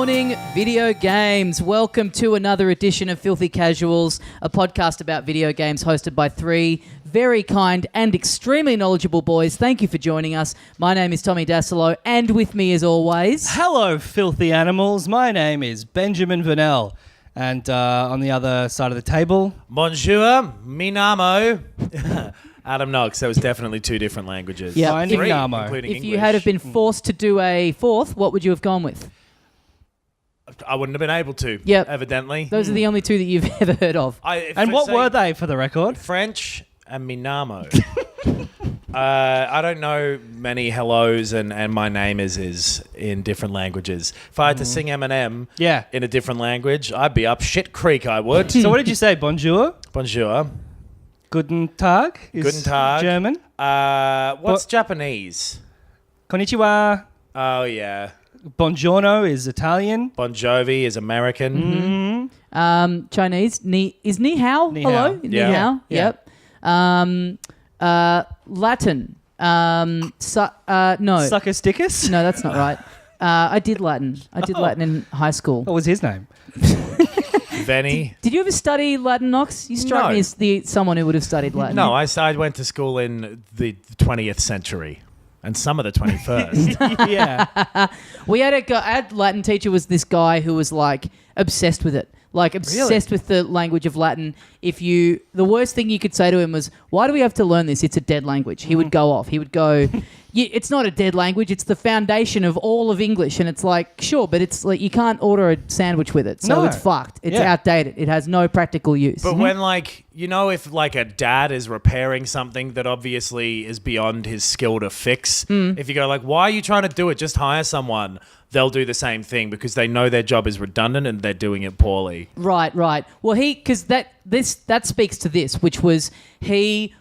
morning, video games. Welcome to another edition of Filthy Casuals, a podcast about video games hosted by three very kind and extremely knowledgeable boys. Thank you for joining us. My name is Tommy Dasilo, and with me as always... Hello, filthy animals. My name is Benjamin Vanel. And on the other side of the table... Bonjour, Minamo. Adam Knox. That was definitely two different languages. Yeah. Three, Minamo. including If English. you had been forced to do a fourth, what would you have gone with? I wouldn't have been able to, Yep. evidently. Those are the only two that you've ever heard of. And what were they, for the record? French and Minamo. I don't know many hellos, and my name is in different languages. If I had to sing Eminem in a different language, I'd be up shit creek, I would. So what did you say? Bonjour? Bonjour. Guten Tag is Guten Tag. German. What's Japanese? Konnichiwa. Oh, yeah. Buongiorno is Italian. Bon Jovi is American. Chinese, is ni hao? Ni Hello? hao. Ni Yeah. hao, Yeah. yep. Latin. No. Sucker Stickus? No, that's not right. I did Latin. I did Latin in high school. What was his name? Venny. Did you ever study Latin, Knox? You strike No. me as someone who would have studied Latin. No, I went to school in the 20th century and some of the 21st. Yeah. We had our Latin teacher was this guy who was like obsessed with it. Like obsessed with the language of Latin. The worst thing you could say to him was, "Why do we have to learn this? It's a dead language." He would go off. He would go, "It's not a dead language. It's the foundation of all of English." And it's like, sure, but it's like you can't order a sandwich with it, so No. it's fucked. It's Yeah. outdated. It has no practical use. But when, if a dad is repairing something that obviously is beyond his skill to fix, if you go why are you trying to do it? Just hire someone. They'll do the same thing because they know their job is redundant and they're doing it poorly. Right. Well, because that speaks to this, which was he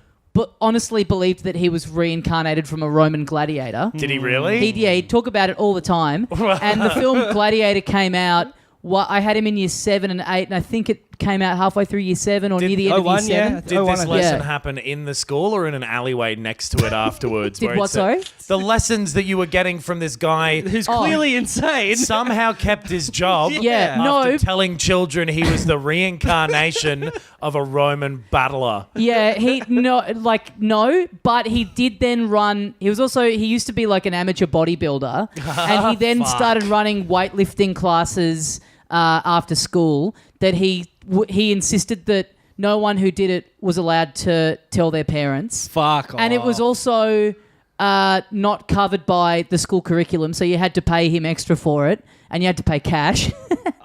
honestly believed that he was reincarnated from a Roman gladiator. Did he really? He'd talk about it all the time. And the film Gladiator came out. I had him in year 7 and 8, and I think it came out halfway through year 7 or near the end of year 7. Yeah. Did this lesson Yeah. happen in the school or in an alleyway next to it afterwards? Did what, sorry? The lessons that you were getting from this guy Who's clearly insane. somehow kept his job Yeah, after no. telling children he was the reincarnation of a Roman battler. Yeah, but he did then run. He used to be like an amateur bodybuilder, and he then started running weightlifting classes after school. That he insisted that no one who did it was allowed to tell their parents. Fuck off. And it was also not covered by the school curriculum, so you had to pay him extra for it, and you had to pay cash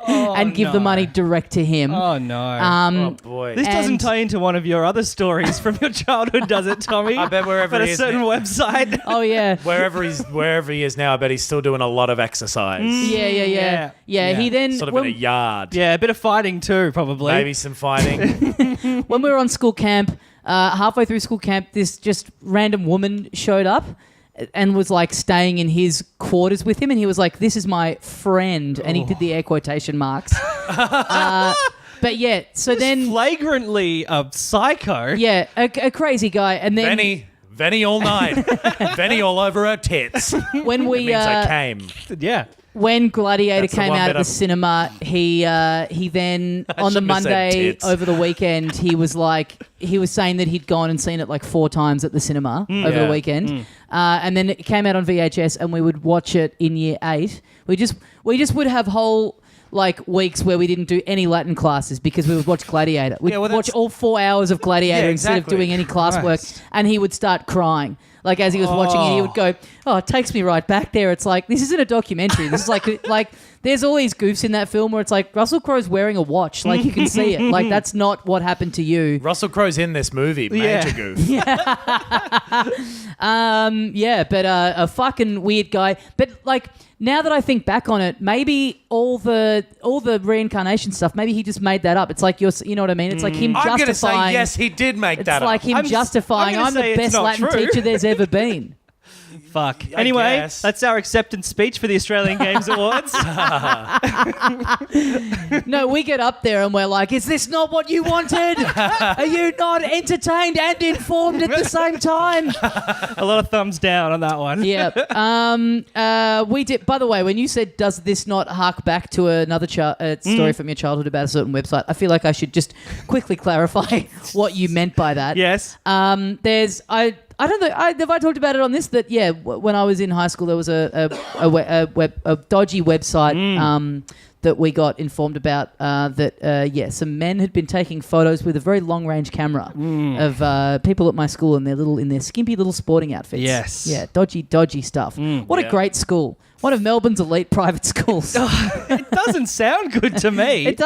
and give the money direct to him. Oh, no. Oh, boy. This doesn't and- tie into one of your other stories from your childhood, does it, Tommy? I bet wherever At he a is certain now- website. Oh, yeah. Wherever he is now, I bet he's still doing a lot of exercise. Yeah. He then... Sort of in a yard. Yeah, a bit of fighting too, probably. Maybe some fighting. When we were on school camp, halfway through school camp, this just random woman showed up and was like staying in his quarters with him, and he was like, "This is my friend," and he did the air quotation marks. But yeah, so then Flagrantly a psycho. yeah, a crazy guy, and then Venny all night. Venny all over her tits. when we Means I came. Yeah. when Gladiator That's the came one out bit at the I've- cinema, he then on the shouldn't have said Monday tits. over the weekend, he was saying that he'd gone and seen it like 4 times at the cinema over Yeah. the weekend, and then it came out on VHS, and we would watch it in year 8. We just would have whole weeks where we didn't do any Latin classes because we would watch Gladiator. We'd watch all 4 hours of Gladiator Yeah, instead of exactly. doing any classwork, Nice. and he would start crying. As he was watching it, he would go, "Oh, it takes me right back there." It's like, this isn't a documentary. This is like there's all these goofs in that film where it's like Russell Crowe's wearing a watch. You can see it. That's not what happened to you. Russell Crowe's in this movie. Major goof. But a fucking weird guy. But now that I think back on it, maybe all the reincarnation stuff, maybe he just made that up. It's like you know what I mean? It's like him I'm going to justifying. say yes, he did make It's that like up. him I'm justifying. gonna I'm say the it's best not Latin true. teacher there's ever been. Fuck. Anyway, guess. that's our acceptance speech for the Australian Games Awards. No, we get up there and we're like, is this not what you wanted? Are you not entertained and informed at the same time? A lot of thumbs down on that one. Yeah. We did. By the way, when you said, "Does this not hark back to another story from your childhood about a certain website?" I feel like I should just quickly clarify what you meant by that. Yes. I don't know. Have I talked about it on this? That when I was in high school, there was a dodgy website that we got informed about. Some men had been taking photos with a very long range camera of people at my school in their skimpy little sporting outfits. Yes. Yeah, dodgy stuff. What a great school. One of Melbourne's elite private schools. It doesn't sound good to me. It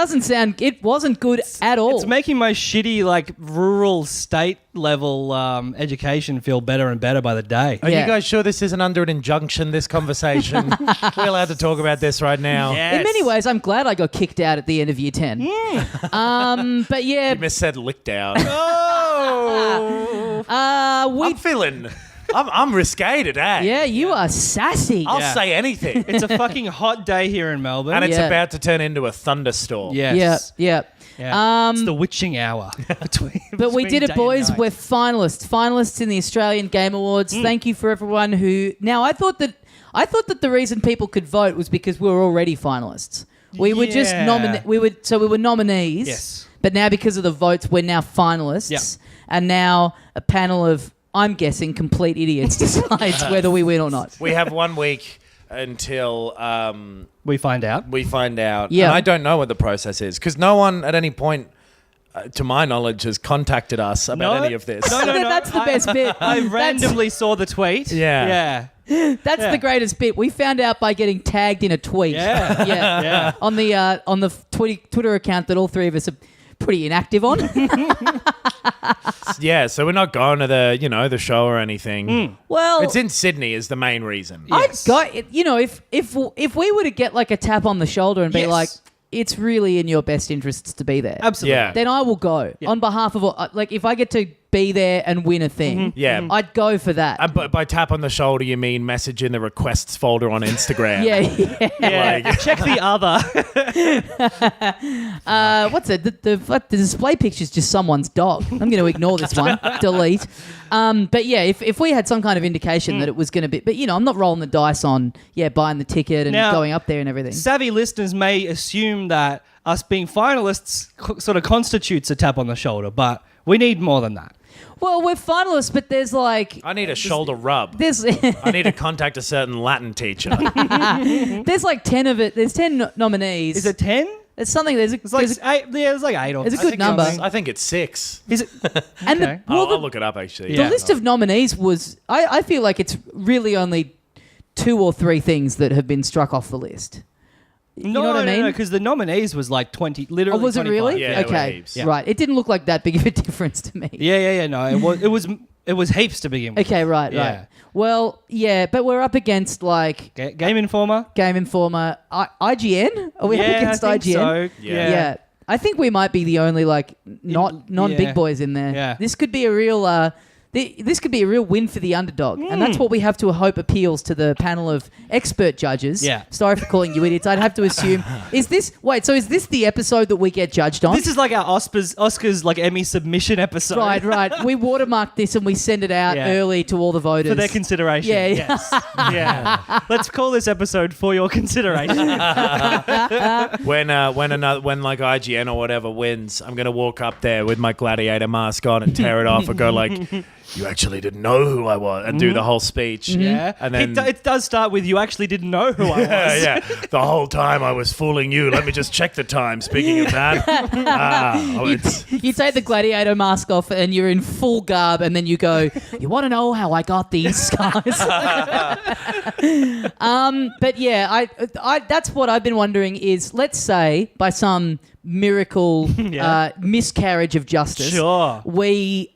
wasn't good at all. It's making my shitty, rural state level education feel better and better by the day. Are you guys sure this isn't under an injunction, this conversation? We're allowed to talk about this right now. Yes. In many ways, I'm glad I got kicked out at the end of year 10. But yeah. You missaid licked out. Oh! I'm feeling... I'm risque today. Yeah, you are sassy. I'll say anything. It's a fucking hot day here in Melbourne. And it's about to turn into a thunderstorm. Yes. Yeah. It's the witching hour. But we did it, boys. We're finalists in the Australian Game Awards. Thank you for everyone who... Now, I thought that the reason people could vote was because we were already finalists. We were just we were nominees. Yes. But now because of the votes, we're now finalists. Yep. And now a panel of, I'm guessing, complete idiots decides whether we win or not. We have 1 week until we find out. Yeah. And I don't know what the process is because no one at any point, to my knowledge, has contacted us about any of this. No. That's the best bit. I randomly saw the tweet. Yeah. That's the greatest bit. We found out by getting tagged in a tweet. Yeah. On the Twitter account that all three of us are pretty inactive on. Yeah, so we're not going to the show or anything. Well, It's in Sydney is the main reason. Yes. If we were to get like a tap on the shoulder and be Yes. like, it's really in your best interests to be there. Absolutely. Yeah. Then I will go on behalf of all, if I get to be there and win a thing, Yeah. I'd go for that. And by tap on the shoulder, you mean message in the requests folder on Instagram. yeah. Yeah. Check the other. What's it? The display picture's just someone's dog. I'm going to ignore this one. Delete. But yeah, if we had some kind of indication that it was going to be, but I'm not rolling the dice on buying the ticket and Now, going up there and everything. Savvy listeners may assume that us being finalists sort of constitutes a tap on the shoulder, but we need more than that. Well, we're finalists, but there's like I need a shoulder rub. there's I need to contact a certain Latin teacher. there's like 10 of it. There's 10 nominees. Is it 10? It's something. There's It's like eight. Yeah, it's like 8 or It's a good number. I think it's 6. Is it? and Okay. I'll look it up actually. the Yeah. list of nominees was. I feel like it's really only 2 or 3 things that have been struck off the list. You know what I mean? No, because the nominees was like 20, literally. Oh, was it 25. really? Yeah, there were okay, heaps. Yeah. right. It didn't look like that big of a difference to me. Yeah. No, it was heaps to begin with. Okay, right. Well, yeah, but we're up against like Game Informer. Game Informer, IGN. Are we up against I think IGN? so. Yeah. I think we might be the only non-big boys in there. Yeah. This could be a real. This could be a real win for the underdog, and that's what we have to hope appeals to the panel of expert judges. Yeah. Sorry for calling you idiots. I'd have to assume. Is this the episode that we get judged on? This is like our Oscars like Emmy submission episode. Right. We watermark this and we send it out early to all the voters For their consideration. Yeah. Yes. Yeah. Let's call this episode For Your Consideration. When like IGN or whatever wins, I'm gonna walk up there with my gladiator mask on and tear it off and go like, "You actually didn't know who I was," and do the whole speech. Yeah. And then It does start with, "You actually didn't know who I was." yeah. The whole time I was fooling you. Let me just check the time. Speaking of that, You take the gladiator mask off and you're in full garb, and then you go, "You want to know how I got these scars?" But yeah, I that's what I've been wondering is, let's say by some miracle miscarriage of justice, Sure. we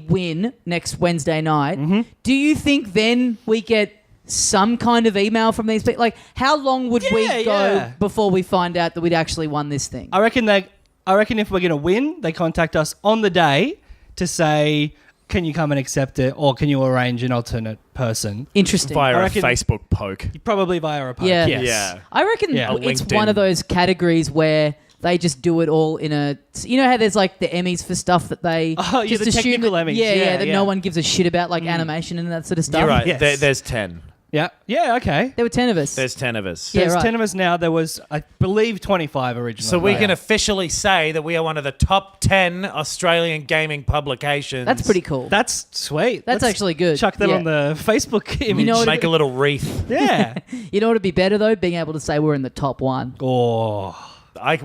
win next Wednesday night. Do you think then we get some kind of email from these people? Like, how long would we go before we find out that we'd actually won this thing? I reckon if we're going to win, they contact us on the day to say, can you come and accept it, or can you arrange an alternate person? Interesting. Via I a reckon- Facebook poke. Probably via a poke. Yeah. Yes. Yeah. I reckon Yeah. it's LinkedIn. one of those categories where they just do it all in a. You know how there's like the Emmys for stuff that they Oh, yeah, just the assume technical that, Emmys. Yeah, that Yeah. no one gives a shit about, like animation and that sort of stuff. You're right. Yes. There's 10. Yeah. Yeah. Okay. There were 10 of us. There's 10 of us. Yeah, There's right. 10 of us now. There was, I believe, 25 originally. So we Right. can officially say that we are one of the top 10 Australian gaming publications. That's pretty cool. That's sweet. That's Let's actually good. Chuck that Yeah. on the Facebook image. know what Make a little wreath. Yeah. You know what would be better though? Being able to say we're in the top one. Oh.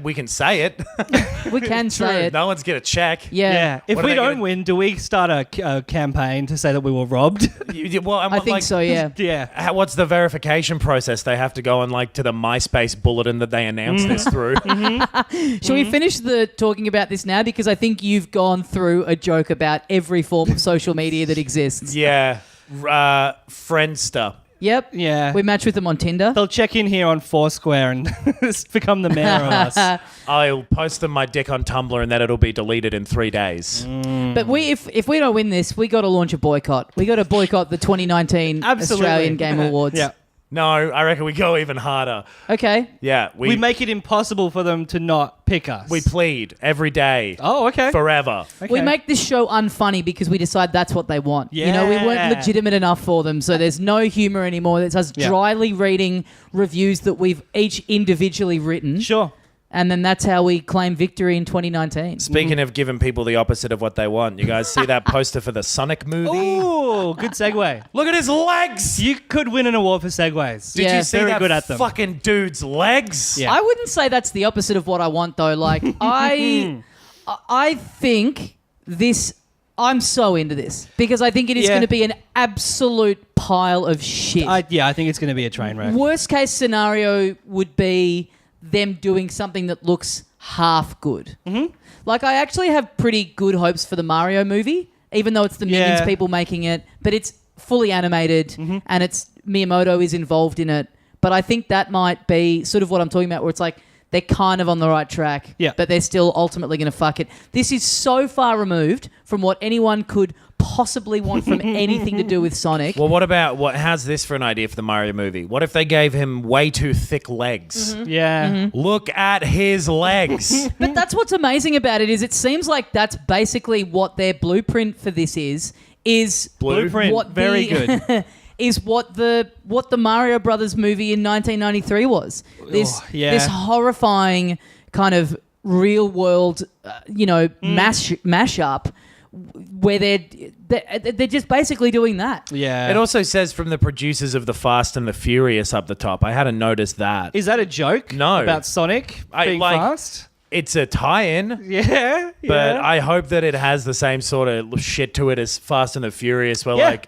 We can say it. We can say it. No one's going to check. Yeah. Yeah. If What are we they don't gonna- win, do we start a campaign to say that we were robbed? Well, and I what, think like, so. Yeah. yeah. What's the verification process? They have to go on like to the MySpace bulletin that they announced this through. Shall we finish the talking about this now? Because I think you've gone through a joke about every form of social media that exists. Yeah. Friendster. Yep. Yeah. We match with them on Tinder. They'll check in here on Foursquare and become the mayor of us. I'll post them my dick on Tumblr and then it'll be deleted in 3 days. But if we don't win this, we got to launch a boycott. We got to boycott the 2019 Absolutely. Australian Game Awards. Yeah. No, I reckon we go even harder. Okay. Yeah. We make it impossible for them to not pick us. We plead every day. Oh, okay. Forever. Okay. We make this show unfunny because we decide that's what they want. You know, we weren't Yeah. legitimate enough for them, so there's no humor anymore. It's us Yeah. dryly reading reviews that we've each individually written, Sure. and then that's how we claim victory in 2019. Speaking of giving people the opposite of what they want, you guys see that poster for the Sonic movie? Ooh, good segue. Look at his legs! You could win an award for segues. Did Yeah. you see Very that good at them. fucking dude's legs? Yeah. I wouldn't say that's the opposite of what I want, though. Like, I think this. I'm so into this because I think it is Yeah. going to be an absolute pile of shit. I think it's going to be a train wreck. Worst case scenario would be them doing something that looks half good. Mm-hmm. Like, I actually have pretty good hopes for the Mario movie, even though it's the Minions Yeah. people making it, but it's fully animated and it's Miyamoto is involved in it. But I think that might be sort of what I'm talking about, where it's like they're kind of on the right track, Yeah. but they're still ultimately going to fuck it. This is so far removed from what anyone could possibly want from anything to do with Sonic. Well, how's this for an idea for the Mario movie? What if they gave him way too thick legs? Yeah. Look at his legs. But that's what's amazing about it is it seems like that's basically what their blueprint for this is Blueprint. what Very the- good. is what the Mario Brothers movie in 1993 was. This yeah. this horrifying kind of real world mashup where they're just basically doing that. Yeah. It also says from the producers of The Fast and the Furious up the top. I hadn't noticed that. Is that a joke? No. About Sonic being like- fast? It's a tie-in. Yeah. But yeah. I hope that it has the same sort of shit to it as Fast and the Furious, where Yeah. like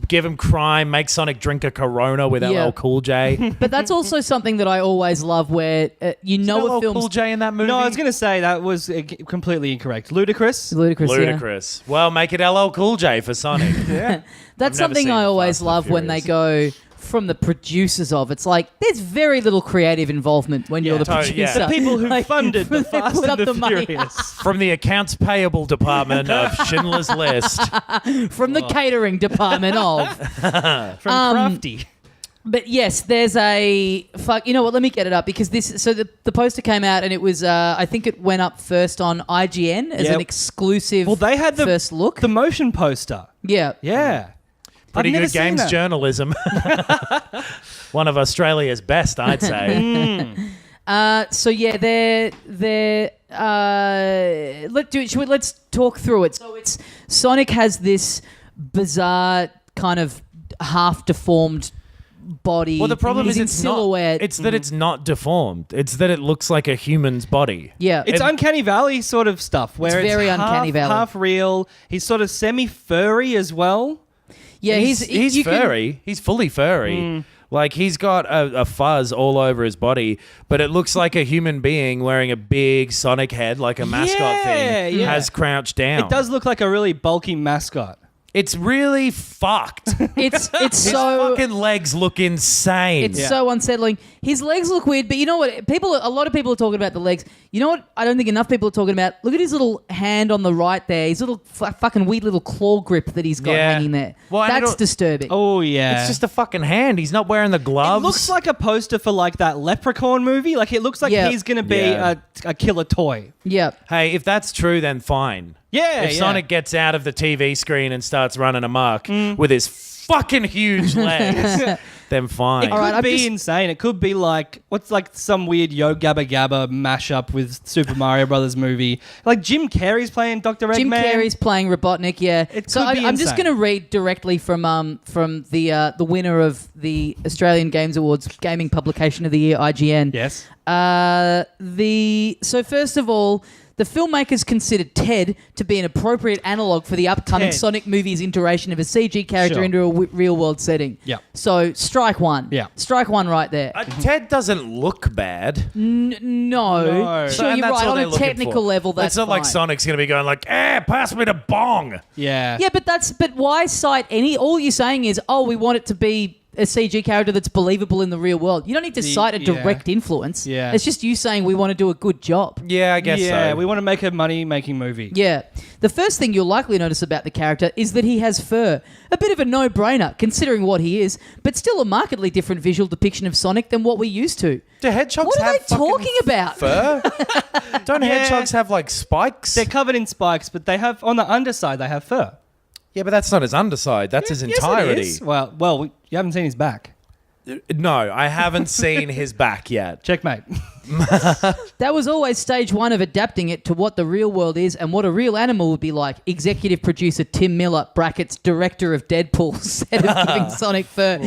give him crime, make Sonic drink a Corona with Yeah. LL Cool J. But that's also something that I always love where you know LL a film's Cool J in that movie? No, I was going to say that was completely incorrect. Ludicrous. ludicrous. Yeah. Ludicrous. Well, make it LL Cool J for Sonic. Yeah. That's I've never something seen I The always Fast and the love when they Furious. go from the producers of. It's like there's very little creative involvement when you're the totally, yeah. producer. The People who Like, funded the they Fast put and up the the money. Furious. From the accounts payable department of Schindler's List. From the catering department of. From Crafty. But yes, there's a fuck. You know what? Let me get it up because this. So the poster came out and it was. I think it went up first on IGN as Yep. an exclusive. Well, they had the first look. The motion poster. Yeah. Yeah. Pretty I've never good seen games that. journalism. One of Australia's best, I'd say. So yeah, they're let's talk through it. So it's Sonic has this bizarre kind of half deformed body. Well, the problem He's is in it's silhouette. not. It's that it's not deformed. It's that it looks like a human's body. yeah. It's Uncanny Valley sort of stuff where It's it's, very half, Uncanny Valley. half real. He's sort of semi-furry as well. yeah, he's you can- furry. He's fully furry. Like he's got a fuzz all over his body, but it looks like a human being wearing a big Sonic head, like a mascot Yeah, thing, yeah. has crouched down. It does look like a really bulky mascot. It's really fucked. It's His so fucking legs look insane. it's so unsettling. His legs look weird, but you know what? A lot of people are talking about the legs. You know what? I don't think enough people are talking about. Look at his little hand on the right there. His little fucking weird little claw grip that he's got hanging there. Well, and that's disturbing. Oh, yeah. It's just a fucking hand. He's not wearing the gloves. It looks like a poster for like that Leprechaun movie. Like it looks like Yeah. he's going to be Yeah. a killer toy. Yeah. Hey, if that's true, then fine. Yeah, If yeah. Sonic gets out of the TV screen and starts running amok with his fucking huge legs, then fine. It All right, could I'm be just- insane. It could be like some weird Yo Gabba Gabba mashup with Super Mario Brothers movie. Like Jim Carrey's playing Dr. Eggman. Jim Carrey's playing Robotnik, yeah. It So could be I'm just insane. going to read directly from the winner of the Australian Games Awards Gaming Publication of the Year, IGN. Yes. So first of all, the filmmakers considered Ted to be an appropriate analog for the upcoming Ted. Sonic movie's iteration of a CG character Sure. into a real-world setting. Yeah. So strike one. Yeah. Strike one right there. Ted doesn't look bad. No. No. Sure, And you're that's right. all On they're a looking technical for. level, that's It's not like fine. Sonic's going to be going like, pass me the bong. Yeah. Yeah, but why cite any? All you're saying is, we want it to be a CG character that's believable in the real world. You don't need to cite a direct influence. Yeah. It's just you saying we want to do a good job. Yeah, I guess Yeah, so. we want to make a money-making movie. Yeah. The first thing you'll likely notice about the character is that he has fur. A bit of a no-brainer, considering what he is, but still a markedly different visual depiction of Sonic than what we're used to. Do hedgehogs What are have they fucking talking about? fur? Don't hedgehogs have like spikes? They're covered in spikes, but they have on the underside they have fur. Yeah, but that's not his underside. That's his Yes, it entirety. is. Well, you haven't seen his back. No, I haven't seen his back yet. Checkmate. That was always stage one of adapting it to what the real world is and what a real animal would be like. Executive producer Tim Miller, brackets director of Deadpool, said of giving Sonic fur.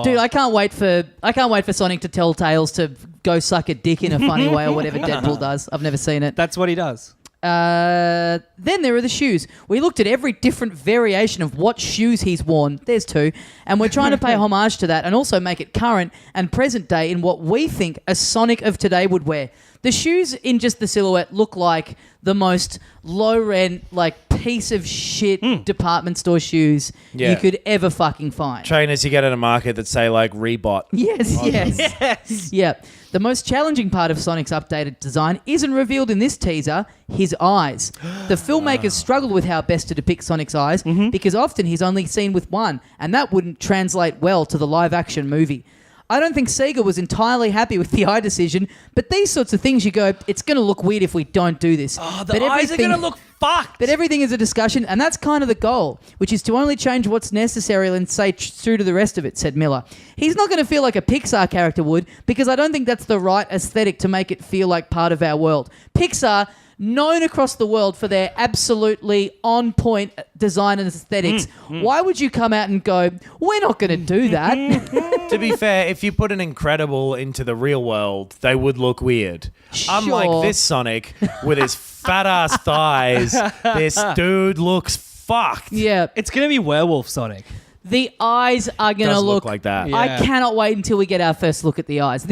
Dude, I can't wait for Sonic to tell tales to go suck a dick in a funny way or whatever Deadpool does. I've never seen it. That's what he does. Then there are the shoes. We looked at every different variation of what shoes he's worn. There's two. And we're trying to pay homage to that and also make it current and present day in what we think a Sonic of today would wear. The shoes in just the silhouette look like the most low-rent, like, piece of shit department store shoes Yeah. you could ever fucking find. Trainers you get at a market that say like Reebok. Yes. Yeah. The most challenging part of Sonic's updated design isn't revealed in this teaser, his eyes. The filmmakers struggled with how best to depict Sonic's eyes because often he's only seen with one, and that wouldn't translate well to the live-action movie. I don't think Sega was entirely happy with the eye decision, but these sorts of things you go, it's going to look weird if we don't do this. Oh, the But eyes are everything- going to look fucked. But everything is a discussion, and that's kind of the goal, which is to only change what's necessary and stay true to the rest of it, said Miller. He's not going to feel like a Pixar character would, because I don't think that's the right aesthetic to make it feel like part of our world. Pixar, known across the world for their absolutely on-point design and aesthetics, why would you come out and go, we're not going to do that? To be fair, if you put an Incredible into the real world, they would look weird. Unlike this Sonic with his fat ass thighs, this dude looks fucked. Yeah. It's going to be Werewolf Sonic. The eyes are going to Does look like that. Yeah. I cannot wait until we get our first look at the eyes.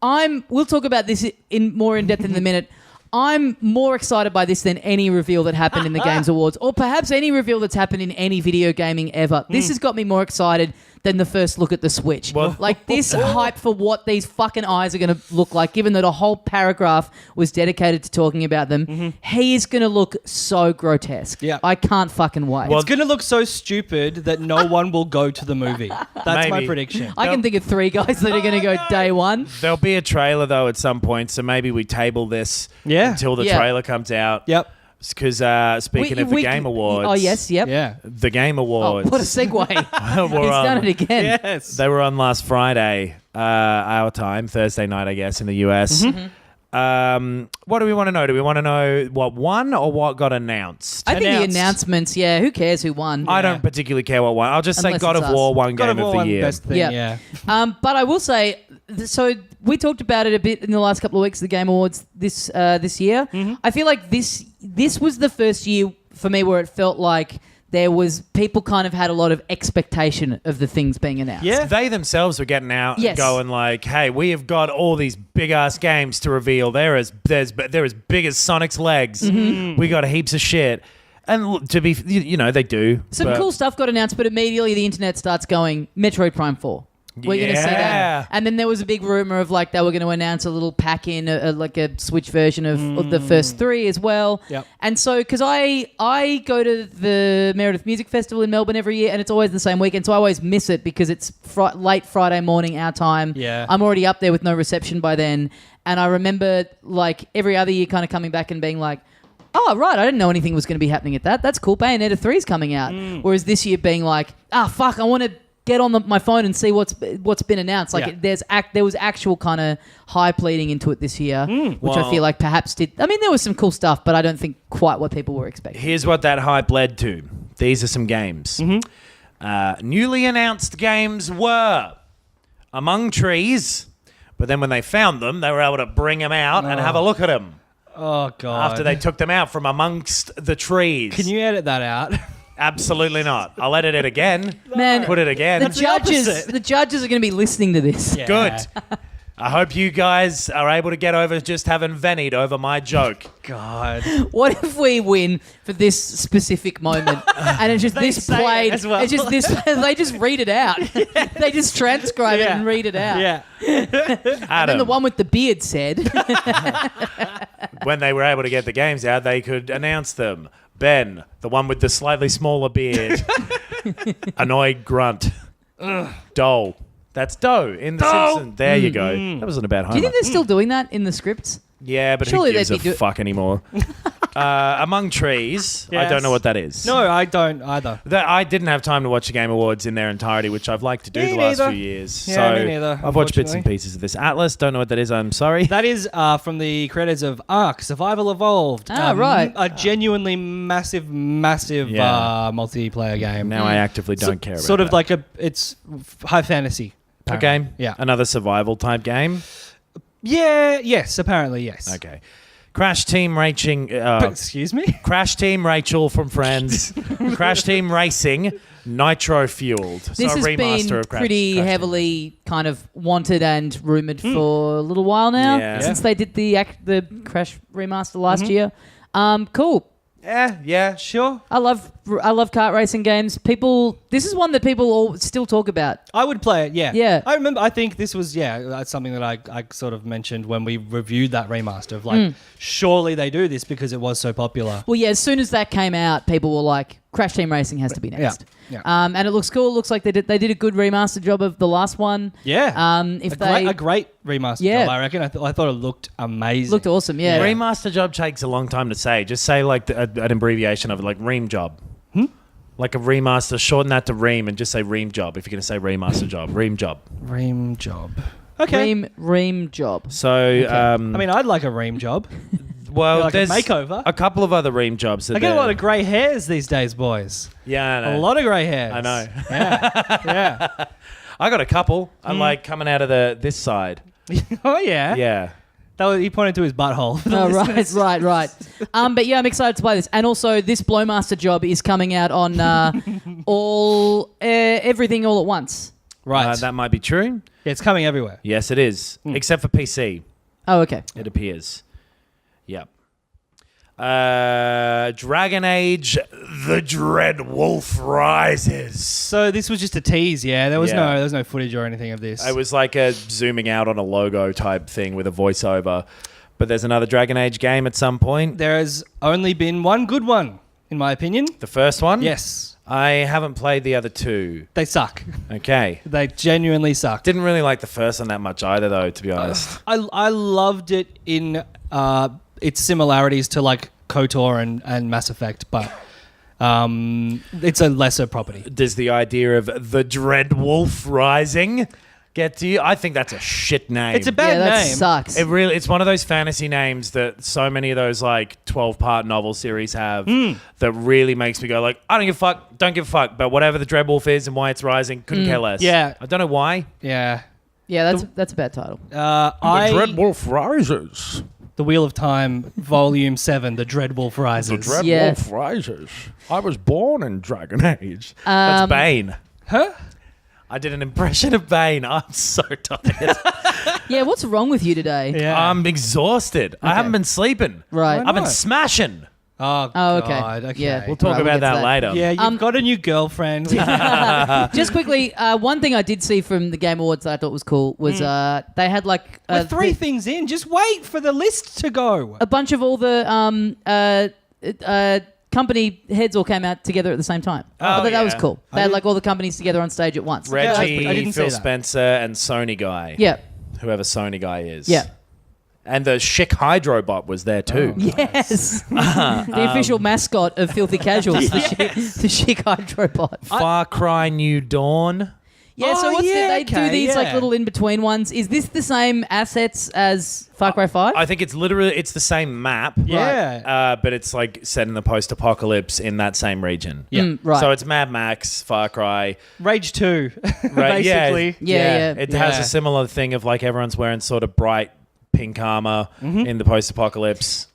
We'll talk about this in more in depth in a minute. I'm more excited by this than any reveal that happened in the Games Awards, or perhaps any reveal that's happened in any video gaming ever. This has got me more excited than the first look at the Switch. Well- Like this hype for what these fucking eyes are going to look like, given that a whole paragraph was dedicated to talking about them. He is going to look so grotesque. Yeah. I can't fucking wait. It's going to look so stupid that no one will go to the movie. That's my Maybe. prediction. I can think of three guys that are going to go day one. There'll be a trailer though at some point, so maybe we table this until the Yeah. trailer comes out. Yep. Because speaking of the Game Awards, Oh yes, yep. Yeah. the Game Oh, Awards. what a segue! He's were done on- it again. Yes. They were on last Friday, our time, Thursday night, I guess, in the US. What do we want to know? Do we want to know what won or what got announced? I think the Announced. announcements. Yeah, who cares who won? I don't particularly care what won. I'll just say Unless God it's of War us. won God Game of of War the won Year. best thing. Yeah. Yeah. But I will say, so we talked about it a bit in the last couple of weeks. The Game Awards this year. I feel like this was the first year for me where it felt like there was people kind of had a lot of expectation of the things being announced. Yeah. They themselves were getting out Yes. and going like, hey, we have got all these big ass games to reveal. They're as big as Sonic's legs. We got heaps of shit. And to be, they do. Some but- cool stuff got announced, but immediately the internet starts going, Metroid Prime 4. We're going to see Yeah. that. And then there was a big rumor of like they were going to announce a little pack in, like a Switch version of the first 3 as well. Yep. And so, because I go to the Meredith Music Festival in Melbourne every year, and it's always the same weekend, so I always miss it because it's late Friday morning our time. Yeah. I'm already up there with no reception by then. And I remember like every other year kind of coming back and being like, oh, right, I didn't know anything was going to be happening at that. That's cool. Bayonetta 3 is coming out. Whereas this year being like, fuck, I want to get on my phone and see what's been announced. Like there was actual kind of hype leading into it this year, which I feel like perhaps did. I mean, there was some cool stuff, but I don't think quite what people were expecting. Here's what that hype led to. These are some games. Newly announced games were Among Trees, but then when they found them, they were able to bring them out and have a look at them. Oh, God. After they took them out from amongst the trees. Can you edit that out? Absolutely not. I'll edit it again. Man, Put it again. the judges are going to be listening to this. Yeah. Good. I hope you guys are able to get over just having Vennied over my joke. God. What if we win for this specific moment and it's just this say it played? as well. It's just this. They just read it out. They just transcribe it Yeah. and read it out. Yeah. And Adam, the one with the beard said, when they were able to get the games out, they could announce them. Ben, the one with the slightly smaller beard. Annoyed grunt. Dole. That's Doe in The Simpsons. There you go. That wasn't a bad "Do Homer. you think they're still doing that in the scripts?" Yeah, but Surely who gives they'd a be fuck anymore? Among Trees. I don't Yes. know what that is. No, I don't either. I didn't have time to watch the Game Awards in their entirety, which I've liked to do Me the last neither. few years. Yeah, so me neither, I've watched bits and unfortunately. pieces of this. Atlas, don't know what that is. I'm sorry. That is from the creators of Ark, Survival Evolved. Right. A genuinely massive Yeah. multiplayer game. Now I actively don't care about Sort of that. like it's high fantasy. Okay. Yeah. Another survival type game. Yeah, yes, apparently, yes. Okay. Crash Team Racing. Excuse me? Crash Team Rachel from Friends. Crash Team Racing. Nitro Fueled. This so a has remaster been of Crash pretty Team. heavily kind of wanted and rumored for a little while now. Yeah. Since they did the Crash remaster last year. Cool. Yeah. Sure. I love kart racing games. This is one that people all still talk about. I would play it, yeah. Yeah. I remember, I think this was, that's something that I sort of mentioned when we reviewed that remaster of like, surely they do this because it was so popular. Well, yeah, as soon as that came out, people were like, Crash Team Racing has to be next. Yeah. And it looks cool. It looks like they did a good remaster job of the last one. Yeah. If a great remaster Yeah. job, I reckon. I thought it looked amazing. looked awesome, yeah. Remaster job takes a long time to say. Just say like an abbreviation of it, like Ream job. Like a remaster, shorten that to Ream and just say Ream job if you're going to say remaster job. Ream job. Ream job. Okay. Ream job. So, I mean, I'd like a Ream job. well, like a there's makeover. a couple of other Ream jobs. That I get a lot of grey hairs these days, boys. Yeah, I know. A lot of grey hairs. I know. Yeah. I got a couple. I like coming out of this side. Oh, yeah. Yeah. He pointed to his butthole. Oh, right. But yeah, I'm excited to play this. And also, this Blowmaster job is coming out on everything all at once. Right. That might be true. Yeah, it's coming everywhere. Yes, it is. Except for PC, Oh, okay. it appears. Yep. Dragon Age, The Dread Wolf Rises. So this was just a tease, yeah? There was Yeah. no footage or anything of this. It was like a zooming out on a logo type thing with a voiceover. But there's another Dragon Age game at some point. There has only been one good one, in my opinion. The first one? Yes. I haven't played the other two. They suck. Okay. They genuinely suck. Didn't really like the first one that much either, though, to be honest. I loved it in its similarities to like KOTOR and Mass Effect, but it's a lesser property. Does the idea of The Dread Wolf Rising get to you? I think that's a shit name. It's a bad that name. sucks. It's one of those fantasy names that so many of those like 12-part novel series have that really makes me go like, I don't give a fuck, but whatever the Dread Wolf is and why it's rising, couldn't care less. Yeah. I don't know why. Yeah. Yeah, that's a bad title. Wolf Rises. The Wheel of Time, Volume 7, The Dread Wolf Rises. Yeah. Wolf Rises. I was born in Dragon Age. That's Bane. Huh? I did an impression of Bane. I'm so tired. Yeah, what's wrong with you today? Yeah. I'm exhausted. I haven't been sleeping. Right. Why I've been not? smashing. Oh, Oh, okay. God. Okay. Yeah. We'll talk Right, about get to that later. Yeah, you've got a new girlfriend. Just quickly, one thing I did see from the Game Awards that I thought was cool was they had like We're three things in. Just wait for the list to go. a bunch of all the company heads all came out together at the same time. I thought that was yeah. cool. They had like all the companies together on stage at once. Reggie, I didn't see Phil that. Spencer, and Sony guy. Yeah. Whoever Sony guy is. Yeah. And the Chic Hydrobot was there too. Yes. The official mascot of Filthy Casuals, the Chic Hydrobot. Far Cry New Dawn. Yeah, so Oh, what's yeah, they do okay, these like yeah. little in-between ones. Is this the same assets as Far Cry 5? I think it's the same map. Yeah. But it's like set in the post-apocalypse in that same region. Yeah. Right. So it's Mad Max, Far Cry. Rage 2, Right, basically. Yeah. It has Yeah. a similar thing of like everyone's wearing sort of bright pink armor in the post-apocalypse.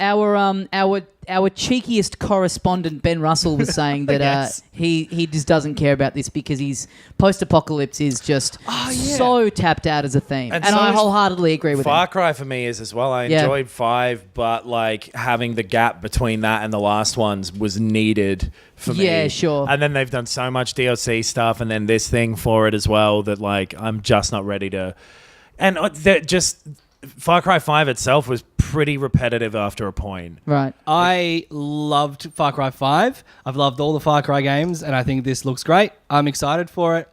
Our cheekiest correspondent Ben Russell was saying that Yes. he just doesn't care about this because his post-apocalypse is just so tapped out as a theme, and so I is wholeheartedly agree with Far him. Cry for me is as well. I Yeah. enjoyed 5, but like having the gap between that and the last ones was needed for me. Yeah, sure. And then they've done so much DLC stuff and then this thing for it as well that like I'm just not ready to. And they're just Far Cry 5 itself was pretty repetitive after a point. Right. I loved Far Cry 5. I've loved all the Far Cry games, and I think this looks great. I'm excited for it.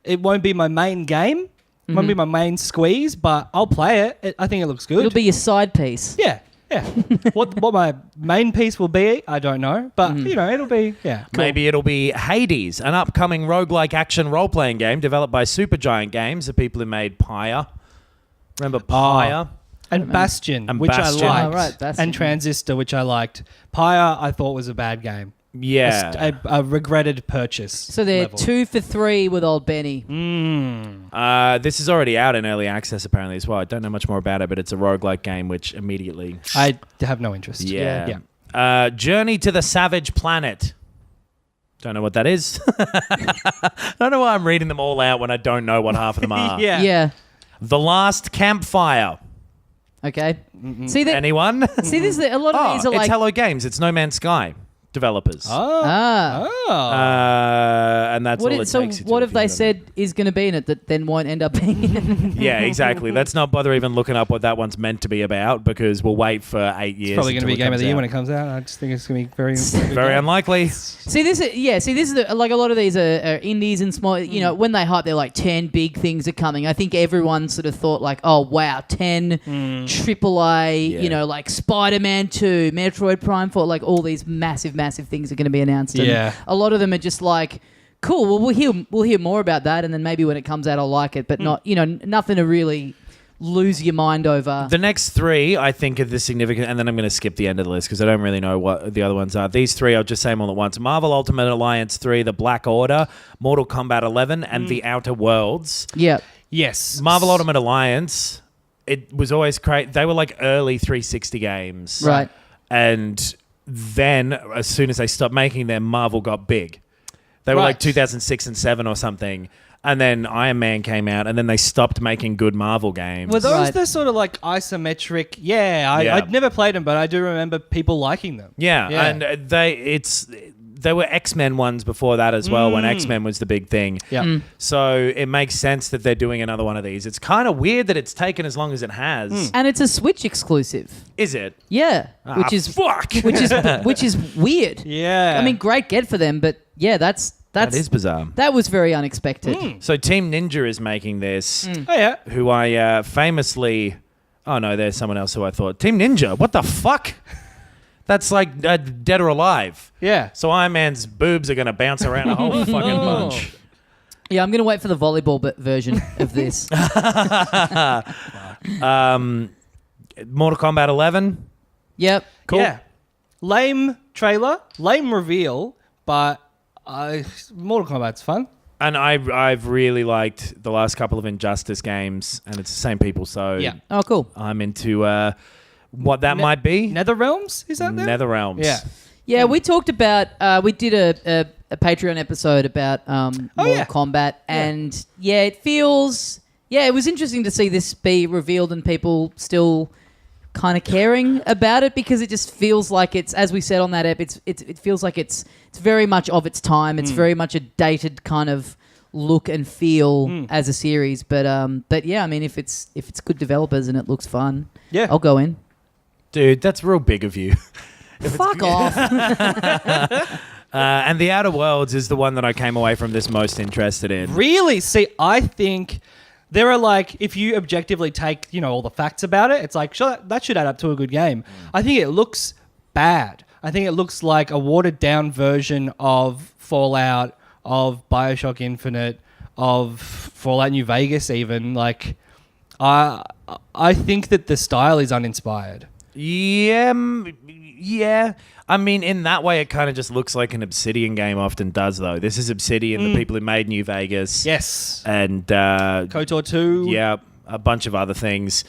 It won't be my main game. It won't be my main squeeze, but I'll play it. I think it looks good. It'll be your side piece. Yeah. What my main piece will be, I don't know. But, it'll be, cool. Maybe it'll be Hades, an upcoming roguelike action role-playing game developed by Supergiant Games, the people who made Pyre. Remember Pyre? And Bastion, And which Bastion. I liked. Oh, right, Bastion. And Transistor, which I liked. Pyre, I thought was a bad game. Yeah. A regretted purchase. So they're level. 2 for 3 with old Benny. This is already out in early access apparently as well. I don't know much more about it, but it's a roguelike game which immediately... I have no interest. Yeah. Journey to the Savage Planet. Don't know what that is. I don't know why I'm reading them all out when I don't know what half of them are. Yeah. The Last Campfire. Okay. See that? Anyone? See, this a lot of these are it's like Hello Games. It's No Man's Sky developers. And that's all it so takes. you to what if have they you don't know. said is going to be in it that then won't end up being in it? Yeah, exactly. Let's not bother even looking up what that one's meant to be about because we'll wait for 8 years. It's probably going to be until Game of the Year when it comes comes out. I just think it's going to be very... out. Very unlikely. See, this is like a lot of these are indies and small. You know, when they hype, they're like 10 big things are coming. I think everyone sort of thought like, oh wow, 10 AAA. Yeah. You know, like Spider-Man 2, Metroid Prime 4, like all these massive things are going to be announced. And Yeah. a lot of them are just like, cool. Well, we'll hear more about that, and then maybe when it comes out, I'll like it, but not nothing to really lose your mind over. The next 3, I think, are the significant, and then I'm going to skip the end of the list because I don't really know what the other ones are. These 3, I'll just say them all at once. Marvel Ultimate Alliance 3, The Black Order, Mortal Kombat 11, and The Outer Worlds. Yeah. Yes. Marvel Ultimate Alliance, it was always great. They were like early 360 games. Right. And then, as soon as they stopped making them, Marvel got big. They were like Right. 2006 and 7 or something. And then Iron Man came out, and then they stopped making good Marvel games. Were those Right. the sort of like isometric? Yeah. I'd never played them, but I do remember people liking them. Yeah, and they were X-Men ones before that as well, when X-Men was the big thing. Yeah. So it makes sense that they're doing another one of these. It's kind of weird that it's taken as long as it has. And it's a Switch exclusive. Is it? Yeah. Which is fuck. which is weird. Yeah. I mean, great get for them, but yeah, that is bizarre. That was very unexpected. So Team Ninja is making this, oh yeah. who I famously... Oh, no, there's someone else who I thought. Team Ninja, what the fuck? That's like Dead or Alive. Yeah. So Iron Man's boobs are going to bounce around a whole fucking bunch. Yeah, I'm going to wait for the volleyball version of this. Mortal Kombat 11. Yep. Cool. Yeah. Lame trailer, lame reveal, but Mortal Kombat's fun. And I've really liked the last couple of Injustice games, and it's the same people, so Yeah. Oh, cool. I'm into what that might be. Netherrealms is that there? Netherrealms. Yeah. Yeah, we talked about we did a Patreon episode about Mortal yeah. Kombat, and it feels it was interesting to see this be revealed and people still kind of caring about it because it just feels like it's, as we said on that ep, it feels like it's very much of its time. It's very much a dated kind of look and feel as a series. But yeah, I mean, if it's good developers and it looks fun, Yeah. I'll go in. Dude, that's real big of you. Fuck off. And The Outer Worlds is the one that I came away from this most interested in. Really? See, I think there are like, if you objectively take, all the facts about it, it's like, sure, that should add up to a good game. I think it looks bad. I think it looks like a watered down version of Fallout, of BioShock Infinite, of Fallout New Vegas even. Like, I think that the style is uninspired. Yeah. I mean, in that way, it kind of just looks like an Obsidian game often does, though. This is Obsidian, the people who made New Vegas. Yes. And KOTOR 2. yeah, a bunch of other things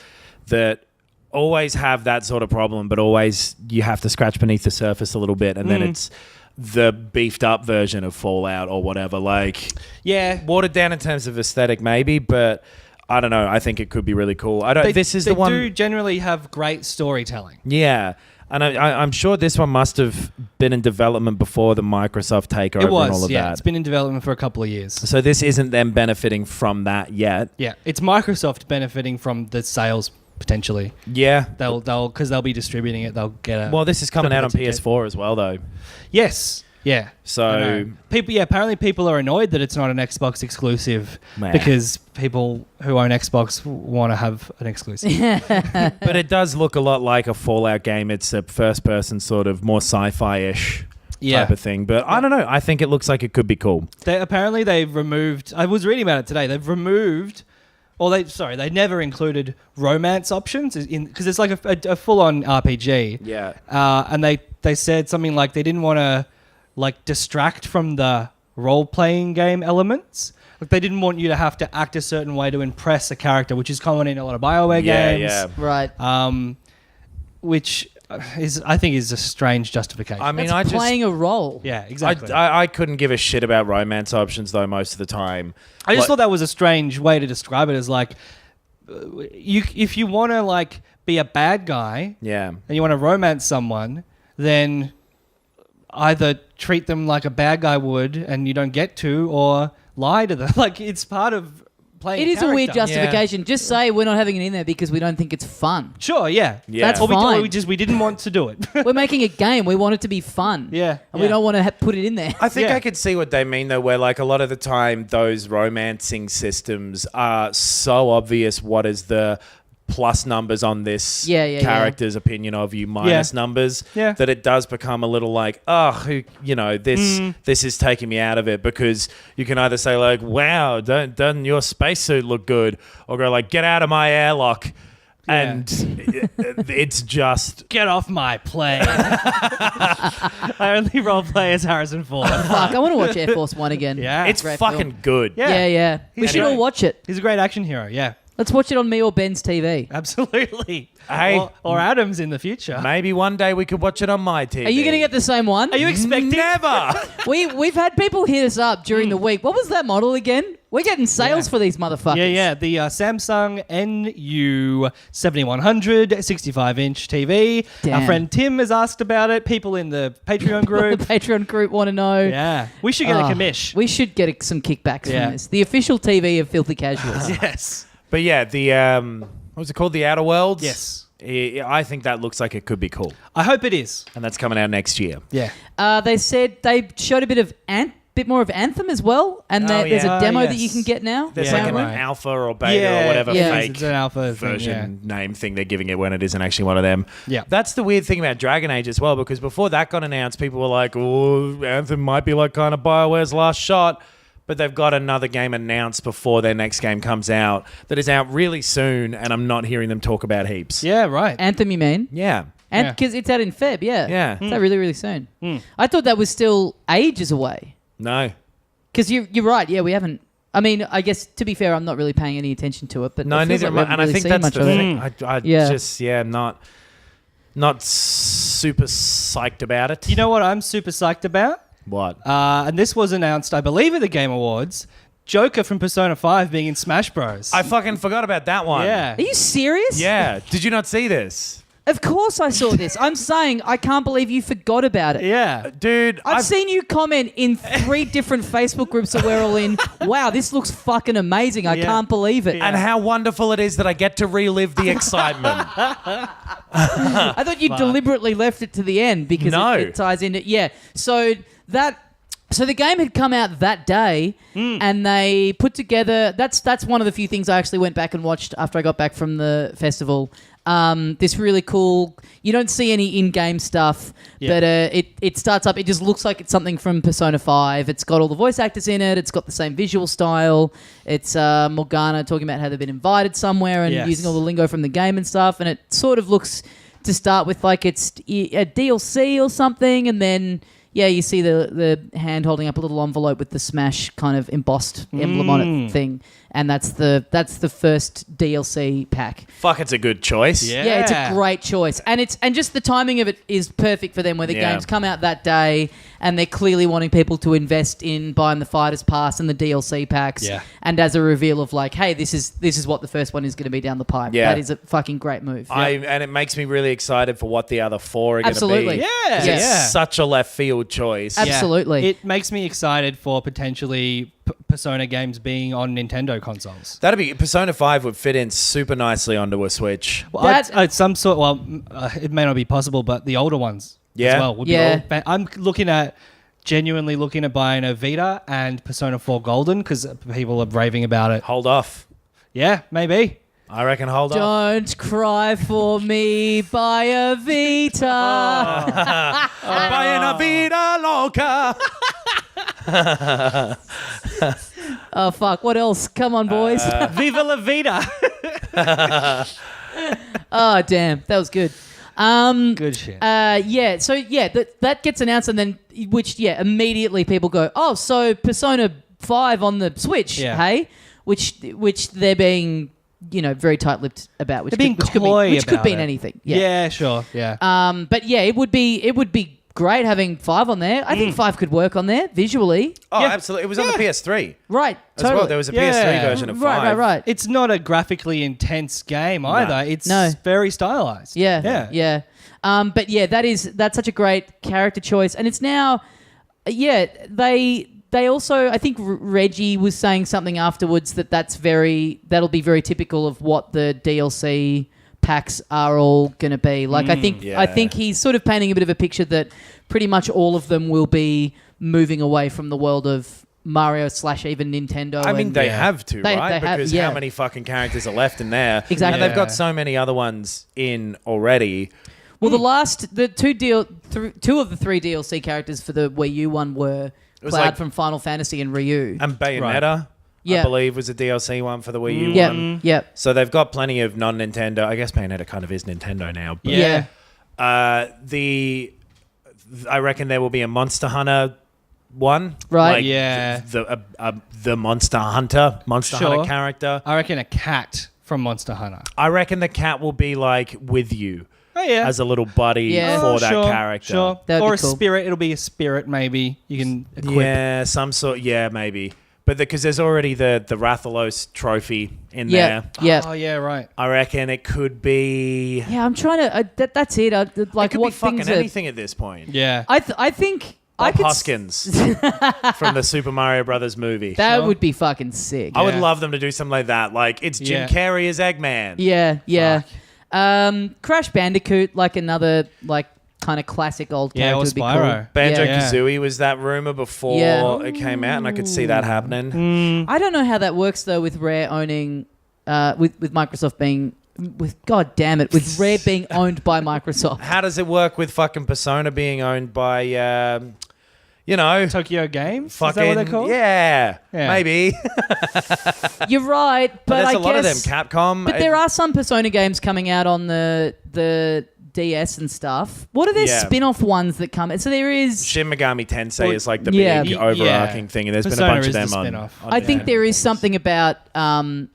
that always have that sort of problem, but always you have to scratch beneath the surface a little bit, and then it's the beefed up version of Fallout or whatever. Like, Yeah. watered down in terms of aesthetic, maybe, but I don't know. I think it could be really cool. This is they the one. do generally have great storytelling. Yeah. And I'm sure this one must have been in development before the Microsoft takeover It was, and all of yeah. that. It's been in development for a couple of years. So this isn't them benefiting from that yet. Yeah, it's Microsoft benefiting from the sales potentially. Yeah. Because they'll be distributing it. They'll get a. Well, this is coming out on ticket. PS4 as well, though. Yes. Yeah. So- I know. People. Yeah. Apparently, people are annoyed that it's not an Xbox exclusive Meh. because people who own Xbox want to have an exclusive. But it does look a lot like a Fallout game. It's a first-person sort of more sci-fi-ish type of thing. But I don't know. I think it looks like it could be cool. Apparently, they've removed. I was reading about it today. They've removed. They never included romance options because it's like a full-on RPG. Yeah. And they said something like they didn't want to like distract from the role-playing game elements. Like they didn't want you to have to act a certain way to impress a character, which is common in a lot of BioWare games. Yeah. Right. Which I think is a strange justification. I mean, That's playing a role. yeah, exactly. I couldn't give a shit about romance options, though, most of the time. I just thought that was a strange way to describe it. As like, if you want to like be a bad guy, Yeah. and you want to romance someone, then either treat them like a bad guy would, and you don't get to, or lie to them. Like it's part of playing. It is a weird character. justification. Just say we're not having it in there because we don't think it's fun. Sure, yeah, Yeah. That's Or fine. we didn't want to do it. We're making a game. We want it to be fun. Yeah, And we yeah. don't want to put it in there. I think Yeah. I could see what they mean, though, where like a lot of the time those romancing systems are so obvious what is the plus numbers on this Yeah. character's opinion of you minus numbers Yeah. that it does become a little like, this is taking me out of it, because you can either say like, wow, doesn't your spacesuit look good, or go like, get out of my airlock. And it's just Get off my plane. I only role play as Harrison Ford. Fuck, I want to watch Air Force One again. Yeah. it's Great fucking film. good. Yeah. Yeah. We He's should great. all watch it. He's a great action hero. Yeah, Let's watch it on me or Ben's TV. absolutely. Hey. Or Adam's in the future. Maybe one day we could watch it on my TV. Are you going to get the same one? Are you expecting? Never. We've had people hit us up during the week. What was that model again? We're getting sales for these motherfuckers. Yeah. The Samsung NU 7100 65-inch TV. Damn. Our friend Tim has asked about it. People in the Patreon The group. Patreon group want to know. Yeah. We should get a Oh, commish. We should get some kickbacks Yeah. from this. The official TV of Filthy Casuals. Yes. But yeah, the what was it called? The Outer Worlds. Yes. I think that looks like it could be cool, I hope it is. and that's coming out next year. Yeah. They said they showed a bit more of Anthem as well, and Oh, there's yeah. a demo Oh, that you yes. can get now. There's Yeah, like an right. alpha or beta or whatever Yeah. fake It's an alpha version name thing they're giving it when it isn't actually one of them. Yeah. That's the weird thing about Dragon Age as well, because before that got announced, people were like, oh, Anthem might be like kind of BioWare's last shot. But they've got another game announced before their next game comes out that is out really soon, and I'm not hearing them talk about heaps. Yeah, right. Anthem, you mean? Yeah. And Yeah. because it's out in Feb, yeah. Yeah. It's out really, really soon. I thought that was still ages away. No. Because you're right, yeah, we haven't. I mean, I guess to be fair, I'm not really paying any attention to it, but No, it feels neither like am we I. And haven't I really think seen that's much the of it. thing. I Yeah. just, not super psyched about it. You know what I'm super psyched about? What? And this was announced, I believe, at the Game Awards. Joker from Persona 5 being in Smash Bros. I fucking forgot about that one. Yeah. Are you serious? Yeah. Did you not see this? Of course I saw this. I'm saying I can't believe you forgot about it. Yeah. Dude, I've seen you comment in 3 different Facebook groups that we're all in. Wow, this looks fucking amazing. I can't believe it. and how wonderful it is that I get to relive the excitement. I thought you deliberately left it to the end because No. it ties into So the game had come out that day, and they put together. That's one of the few things I actually went back and watched after I got back from the festival. This really cool. You don't see any in-game stuff, but it starts up. It just looks like it's something from Persona 5. It's got all the voice actors in it. It's got the same visual style. It's Morgana talking about how they've been invited somewhere and using all the lingo from the game and stuff. And it sort of looks to start with like it's a DLC or something, and then. Yeah, you see the hand holding up a little envelope with the Smash kind of embossed emblem on it thing, and that's the first DLC pack. Fuck, it's a good choice. Yeah, it's a great choice, and just the timing of it is perfect for them, where the games come out that day, and they're clearly wanting people to invest in buying the Fighters Pass and the DLC packs, and as a reveal of like, hey, this is what the first one is going to be down the pipe. Yeah. That is a fucking great move. And it makes me really excited for what the other 4 are going to be. Absolutely. Yeah. 'Cause it's such a left field choice. Absolutely. It makes me excited for potentially Persona games being on Nintendo consoles. That'd be Persona 5 would fit in super nicely onto a Switch. Well, it's some sort. Well, it may not be possible, but the older ones as well would be. I'm genuinely looking at buying a Vita and Persona 4 Golden because people are raving about it. Hold off. Yeah, maybe. I reckon hold off. Don't cry for me, buy a Vita. Buying a Vida Loca. Oh, fuck. What else? Come on, boys. Viva la Vida. Oh, damn. That was good. Good shit. That gets announced, and then, immediately people go, oh, so Persona 5 on the Switch, hey? Which they're being... very tight-lipped about, which could mean anything. Yeah, sure. Yeah. But yeah, it would be great having 5 on there. I think 5 could work on there visually. Oh, absolutely. It was on the PS3. Right. As Totally. well. There was a PS3 version of 5. Right. It's not a graphically intense game either. It's very stylized. Yeah. But yeah, that's such a great character choice, and it's now, They also, I think Reggie was saying something afterwards that'll be very typical of what the DLC packs are all going to be. Like, I think he's sort of painting a bit of a picture that pretty much all of them will be moving away from the world of Mario / even Nintendo. I mean, they have to, right? Because have, how many fucking characters are left in there? Exactly. And they've got so many other ones in already. Well, the two of the 3 DLC characters for the Wii U one were Cloud from Final Fantasy and Ryu. And Bayonetta, I believe, was a DLC one for the Wii U one. Yep. So they've got plenty of non-Nintendo. I guess Bayonetta kind of is Nintendo now. But Yeah. I reckon there will be a Monster Hunter one. Right. Like the Monster Hunter character. I reckon a cat from Monster Hunter. I reckon the cat will be like with you. Oh, yeah. As a little buddy for that character. Sure. That'd or be cool. a spirit. It'll be a spirit, maybe. You can equip. Yeah, some sort. Yeah, maybe. But because there's already the Rathalos trophy in there. Yeah. Oh, yeah, right. I reckon it could be... Yeah, I'm trying to... that's it. Like, it could what be fucking things anything at this point. Yeah. I think... Bob Hoskins from the Super Mario Brothers movie. That would be fucking sick. I would love them to do something like that. Like, it's Jim Carrey as Eggman. Yeah. Crash Bandicoot, like another kind of classic old character would be cool. Banjo-Kazooie was that rumor before it came out, and I could see that happening. I don't know how that works though with Rare owning, with Microsoft being, with Rare being owned by Microsoft. How does it work with fucking Persona being owned by, Tokyo Games? Fucking, is that what they're called? Yeah, maybe. You're right, but there's I a lot of them. guess Capcom. But there are some Persona games coming out on the DS and stuff. What are their spin-off ones that come? So there is Shin Megami Tensei is like the big overarching thing, and there's Persona been a bunch of them the on spin-off. I think there is something about the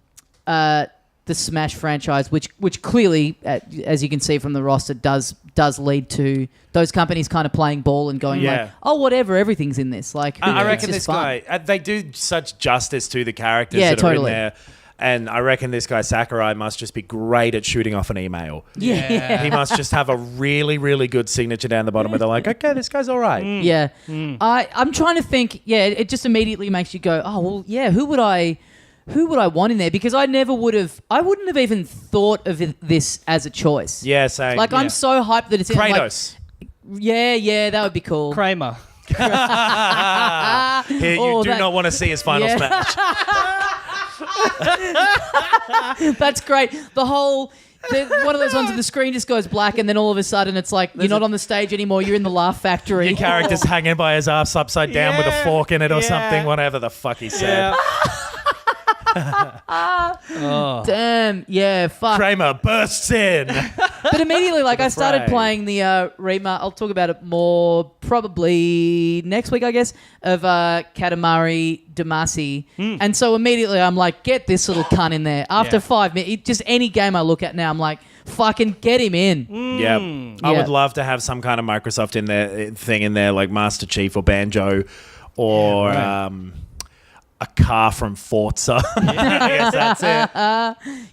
Smash franchise, which clearly, as you can see from the roster, does lead to those companies kind of playing ball and going like, oh, whatever, everything's in this. Like, I reckon it's this fun. guy, they do such justice to the characters that are totally. in there. And I reckon this guy Sakurai must just be great at shooting off an email. Yeah. He must just have a really, really good signature down the bottom where they're like, okay, this guy's all right. Yeah. I'm trying to think. Yeah, it just immediately makes you go, oh, well, yeah, who would I want in there? Because I wouldn't have even thought of this as a choice. Yeah, same. Like, I'm so hyped that it's in. Kratos. Yeah, that would be cool. Kramer. Here, you do that- not want to see his final smash. That's great. One of those ones where the screen just goes black and then all of a sudden it's like you're not on the stage anymore, you're in the Laugh Factory. Your character's hanging by his ass upside down with a fork in it or Yeah. something, whatever the fuck he said. Damn, yeah, fuck. Kramer bursts in. But immediately, like, I started fray. playing the remake. I'll talk about it more probably next week, I guess, of Katamari Damacy. And so immediately I'm like, get this little cunt in there. After 5 minutes, just any game I look at now, I'm like, fucking get him in. Yep. I would love to have some kind of Microsoft thing in there, like Master Chief or Banjo or a car from Forza. I guess that's it.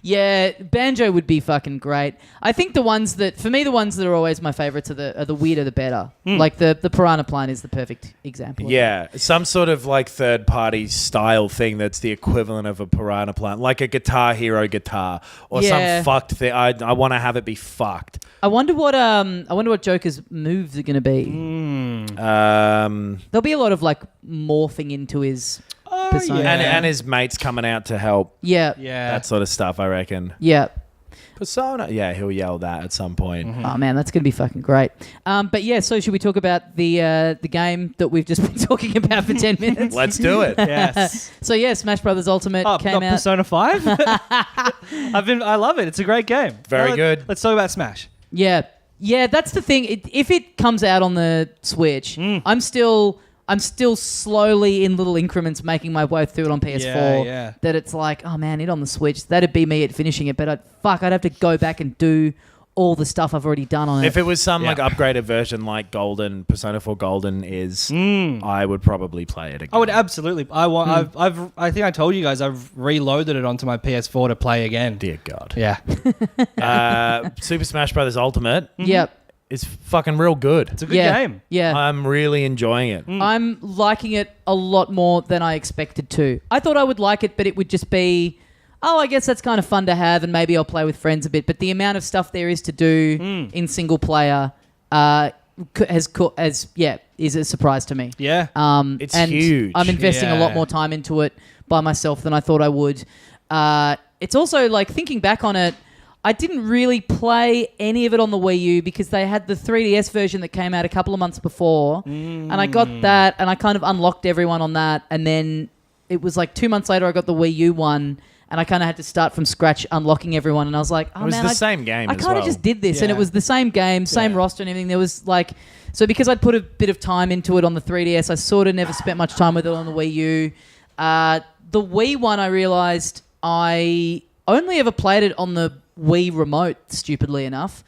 Yeah, Banjo would be fucking great. I think the ones that are always my favorites are the weirder the better. Like the Piranha Plant is the perfect example. Yeah, some sort of like third-party style thing that's the equivalent of a Piranha Plant, like a Guitar Hero guitar or Yeah. some fucked thing. I want to have it be fucked. I wonder what Joker's moves are going to be. There'll be a lot of like morphing into his persona. And his mates coming out to help. Yeah. That sort of stuff, I reckon. Yeah. Persona. Yeah, he'll yell that at some point. Oh man, that's gonna be fucking great. But yeah, so should we talk about the game that we've just been talking about for 10 minutes? Let's do it. Yes. So yeah, Smash Brothers Ultimate came not out. Persona 5? I love it. It's a great game. Very good. Let's talk about Smash. Yeah, that's the thing. If it comes out on the Switch, I'm still slowly in little increments making my way through it on PS4. Yeah. That it's like, oh man, it on the Switch. That'd be me at finishing it. But I'd have to go back and do all the stuff I've already done on it. If it was some like upgraded version like Golden, Persona 4 Golden is, I would probably play it again. I would absolutely. I think I told you guys I've reloaded it onto my PS4 to play again. Dear God. Yeah. Super Smash Brothers Ultimate Yep. is fucking real good. It's a good game. Yeah. I'm really enjoying it. I'm liking it a lot more than I expected to. I thought I would like it, but it would just be, oh, I guess that's kind of fun to have, and maybe I'll play with friends a bit. But the amount of stuff there is to do in single player is a surprise to me. Yeah. It's and huge. I'm investing a lot Yeah. more time into it by myself than I thought I would. It's also like thinking back on it, I didn't really play any of it on the Wii U because they had the 3DS version that came out a couple of months before, and I got that, and I kind of unlocked everyone on that, and then it was like 2 months later I got the Wii U one, and I kind of had to start from scratch unlocking everyone, and I was like, oh It was man, the same game I as kind of well. just did this, and it Yeah. was the same game, same roster and everything. There was like, so because I'd put a bit of time into it on the 3DS, I sort of never spent much time with it on the Wii U. The Wii one, I realized I only ever played it on the Wii remote, stupidly enough,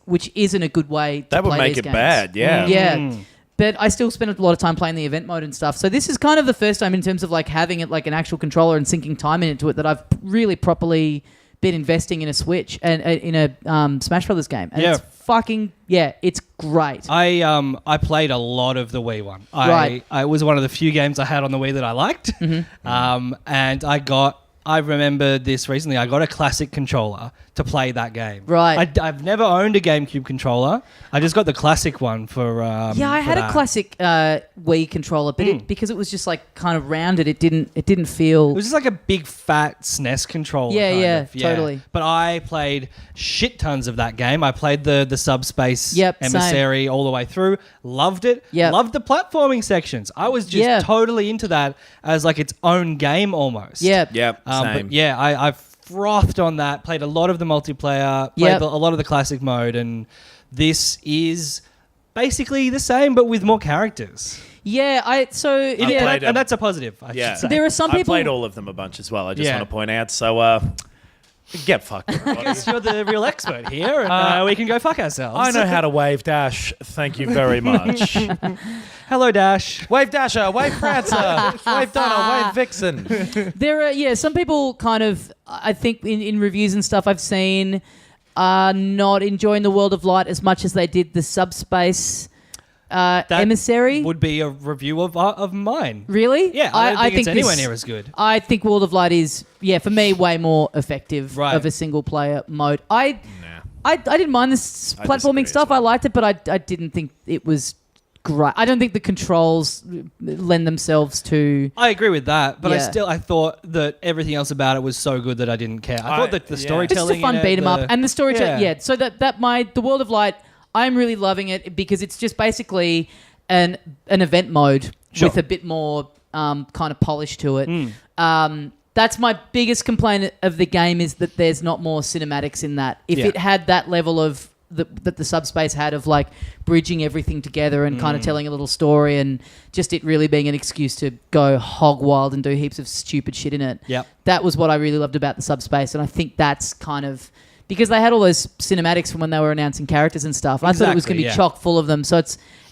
which isn't a good way to That would play make these it games. bad, yeah. Yeah. But I still spent a lot of time playing the event mode and stuff. So this is kind of the first time in terms of like having it like an actual controller and sinking time into it that I've really properly been investing in a Switch and in a Smash Brothers game. And it's fucking, it's great. I played a lot of the Wii one. Right. It was one of the few games I had on the Wii that I liked. And I remember this recently. I got a classic controller to play that game. Right. I've never owned a GameCube controller. I just got the classic one for. I had a classic Wii controller, but because it was just like kind of rounded, it didn't feel. It was just like a big fat SNES controller. Yeah, kind of. totally. But I played shit tons of that game. I played the Subspace Yep, Emissary all the way through. Loved it. Yep. Loved the platforming sections. I was just totally into that as like its own game almost. Yep. But yeah, I frothed on that. Played a lot of the multiplayer. Played a lot of the classic mode, and this is basically the same but with more characters. Yeah, And that's a positive. I should say. There are some I people. played all of them a bunch as well. I just Yeah. want to point out. So Get fucked. everybody. Guess you're the real expert here, and we can go fuck ourselves. I know how to wave dash. Thank you very much. Hello, Dash. Wave Dasher, wave Prancer, wave Donna, wave Vixen. There are, some people kind of, I think in reviews and stuff I've seen, are not enjoying the World of Light as much as they did the Subspace Emissary. Would be a review of mine. Really? Yeah, I don't think it's anywhere this- near as good. I think World of Light is, for me, way more effective Right. of a single player mode. I didn't mind this I platforming disagree as stuff. well. I liked it, but I didn't think it was great. I don't think the controls lend themselves to. I agree with that, but Yeah. I thought that everything else about it was so good that I didn't care. I thought that the yeah. storytelling. It's just a fun in beat 'em up, and the storytelling. Yeah. Yeah. So the World of Light, I'm really loving it because it's just basically an event mode Sure. with a bit more kind of polish to it. Mm. That's my biggest complaint of the game is that there's not more cinematics in that. If Yeah. it had that level of that the Subspace had of like bridging everything together and Mm. kind of telling a little story and just it really being an excuse to go hog wild and do heaps of stupid shit in it. Yep. That was what I really loved about the Subspace, and I think that's kind of because they had all those cinematics from when they were announcing characters and stuff. I thought it was going to be yeah. chock full of them, so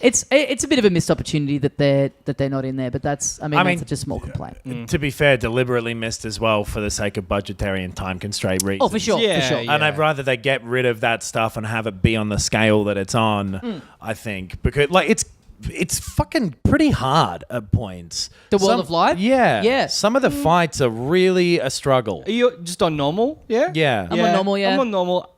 it's a bit of a missed opportunity that they're not in there. But that's that's such a small complaint. To be fair, deliberately missed as well for the sake of budgetary and time constraint reasons. Oh, for sure, Yeah, for sure. yeah. And I'd rather they get rid of that stuff and have it be on the scale that it's on. I think because it's fucking pretty hard at points. The World of Light? Yeah. Yeah. Some of the fights are really a struggle. Are you just on normal? Yeah. Yeah. I'm on normal, yeah. I'm on normal.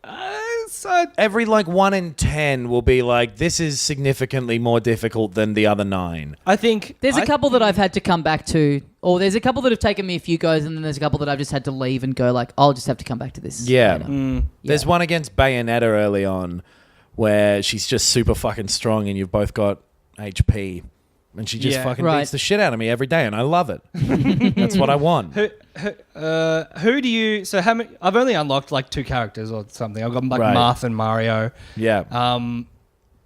So Every 1 in 10 will be like, this is significantly more difficult than the other 9. I think There's a couple that I've had to come back to, or there's a couple that have taken me a few goes, and then there's a couple that I've just had to leave and go like, I'll just have to come back to this. Yeah. later. There's one against Bayonetta early on where she's just super fucking strong and you've both got HP. And she just Yeah. fucking Right. beats the shit out of me every day and I love it. That's what I want. who do you? So how many? I've only unlocked like 2 characters or something. I've got like Right. Marth and Mario. Yeah.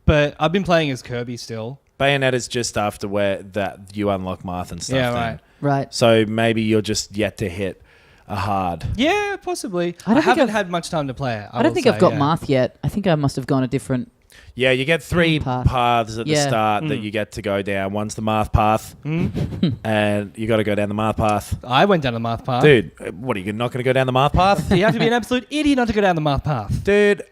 But I've been playing as Kirby still. Bayonetta's just after where that you unlock Marth and stuff. Yeah, then. right. Right. So maybe you're just yet to hit a hard. Yeah, possibly. I don't think haven't I've- had much time to play it. I don't will think say, I've got yeah. Marth yet. I think I must have gone a different. Yeah, you get 3 Path. paths at the Yeah. start that you get to go down. One's the Marth path, and you got to go down the Marth path. I went down the Marth path. Dude, what are you not going to go down the Marth path? You have to be an absolute idiot not to go down the Marth path. Dude,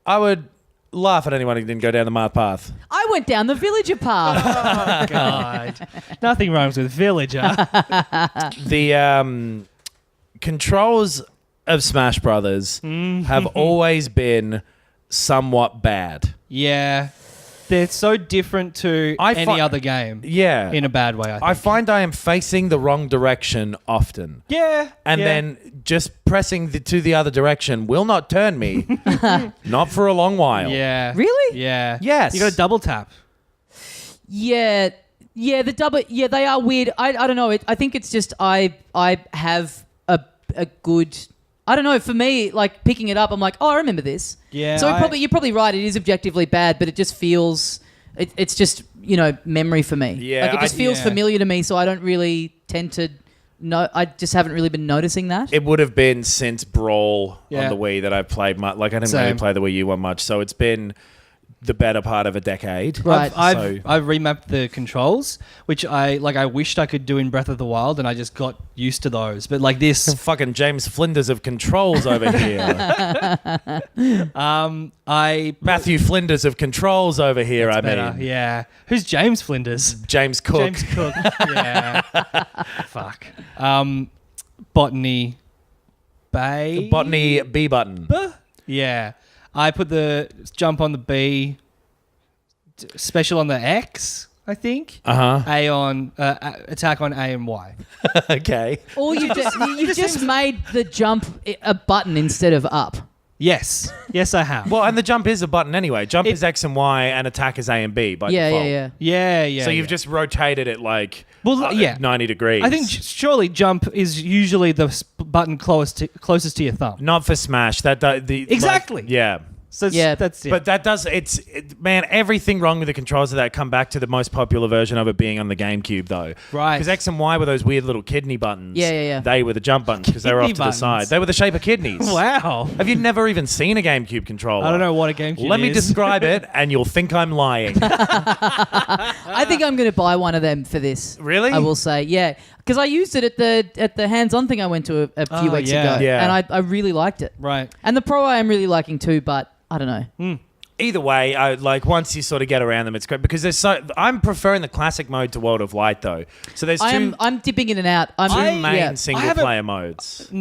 I would laugh at anyone who didn't go down the Marth path. I went down the villager path. Oh, God. Nothing rhymes with villager. The controls of Smash Brothers have always been somewhat bad. Yeah. They're so different to I any fi- other game. Yeah. In a bad way, I think. I find I am facing the wrong direction often. Yeah. And yeah. then just pressing to the other direction will not turn me. Not for a long while. Yeah. Really? Yeah. Yes. You got to double tap. Yeah, the double. Yeah, they are weird. I don't know. I think it's just I have a good. I don't know. For me, like picking it up, I'm like, oh, I remember this. Yeah, So you're probably right. It is objectively bad, but it just feels. It's just memory for me. Yeah, like it just feels yeah. familiar to me. So I don't really tend to. No, I just haven't really been noticing that. It would have been since Brawl Yeah. on the Wii that I played much. Like I didn't Same. really play the Wii U one much, so it's been the better part of a decade. Right. I've remapped the controls, which I wished I could do in Breath of the Wild, and I just got used to those. But like this, Fucking James Flinders of controls over here. I Matthew Flinders of controls over here. I better. mean, Yeah. Who's James Flinders? James Cook. James Cook. Yeah. Fuck. Botany Bay. Botany B button. Yeah. I put the jump on the B, special on the X, I think. A on attack on A and Y. Okay. Or you've just made the jump a button instead of up. Yes, I have. Well, and the jump is a button anyway. Jump is X and Y, and attack is A and B by default. yeah. So you've just rotated it like 90 degrees. I think surely jump is usually the button closest to your thumb. not for Smash. That the Exactly. like, yeah. So Yeah. that's it. But that does man, everything wrong with the controls of that come back to the most popular version of it being on the GameCube though. Right. Because X and Y were those weird little kidney buttons. Yeah. They were the jump buttons because they were off Kidney to the buttons. side. They were the shape of kidneys. Wow. Have you never even seen a GameCube controller? I don't know what a GameCube Let me is. describe it and you'll think I'm lying. I think I'm going to buy one of them for this. Really? I will say, yeah, because I used it at the hands-on thing I went to a few weeks yeah. ago, Yeah. and I really liked it. Right. And the Pro I am really liking too, but I don't know. Either way, once you sort of get around them, it's great because I'm preferring the classic mode to World of Light though. So there's I'm dipping in and out. two main yeah. single player modes.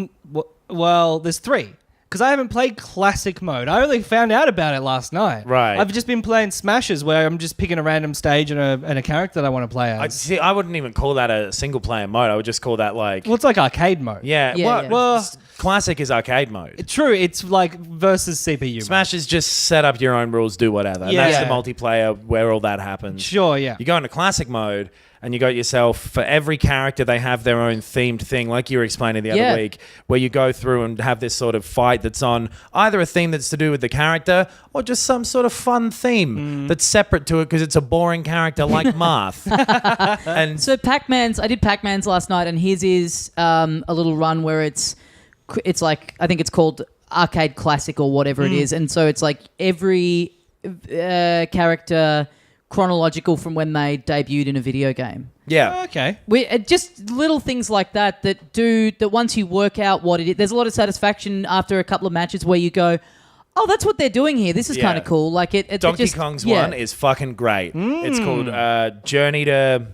Well, there's 3. Because I haven't played classic mode. I only found out about it last night. Right. I've just been playing smashes where I'm just picking a random stage and a character that I want to play as. I wouldn't even call that a single player mode. I would just call that like Well, it's like arcade mode. yeah. Yeah. Well, Classic is arcade mode. true. It's like versus CPU Smash is just set up your own rules, do whatever. And Yeah. that's the multiplayer where all that happens. mode. Sure, yeah. You go into classic mode and you got yourself, for every character, they have their own themed thing, like you were explaining the Yeah. other week, where you go through and have this sort of fight that's on either a theme that's to do with the character or just some sort of fun theme that's separate to it because it's a boring character like Marth. And So I did Pac-Man's last night, and his is a little run where it's like, I think it's called Arcade Classic or whatever it is, and so it's like every character chronological from when they debuted in a video game. yeah. Okay. Just little things like that once you work out what it is, there's a lot of satisfaction after a couple of matches where you go, oh, that's what they're doing here. This is Yeah. kind of cool. Like it Donkey just, Kong's yeah. one is fucking great. It's called Journey to...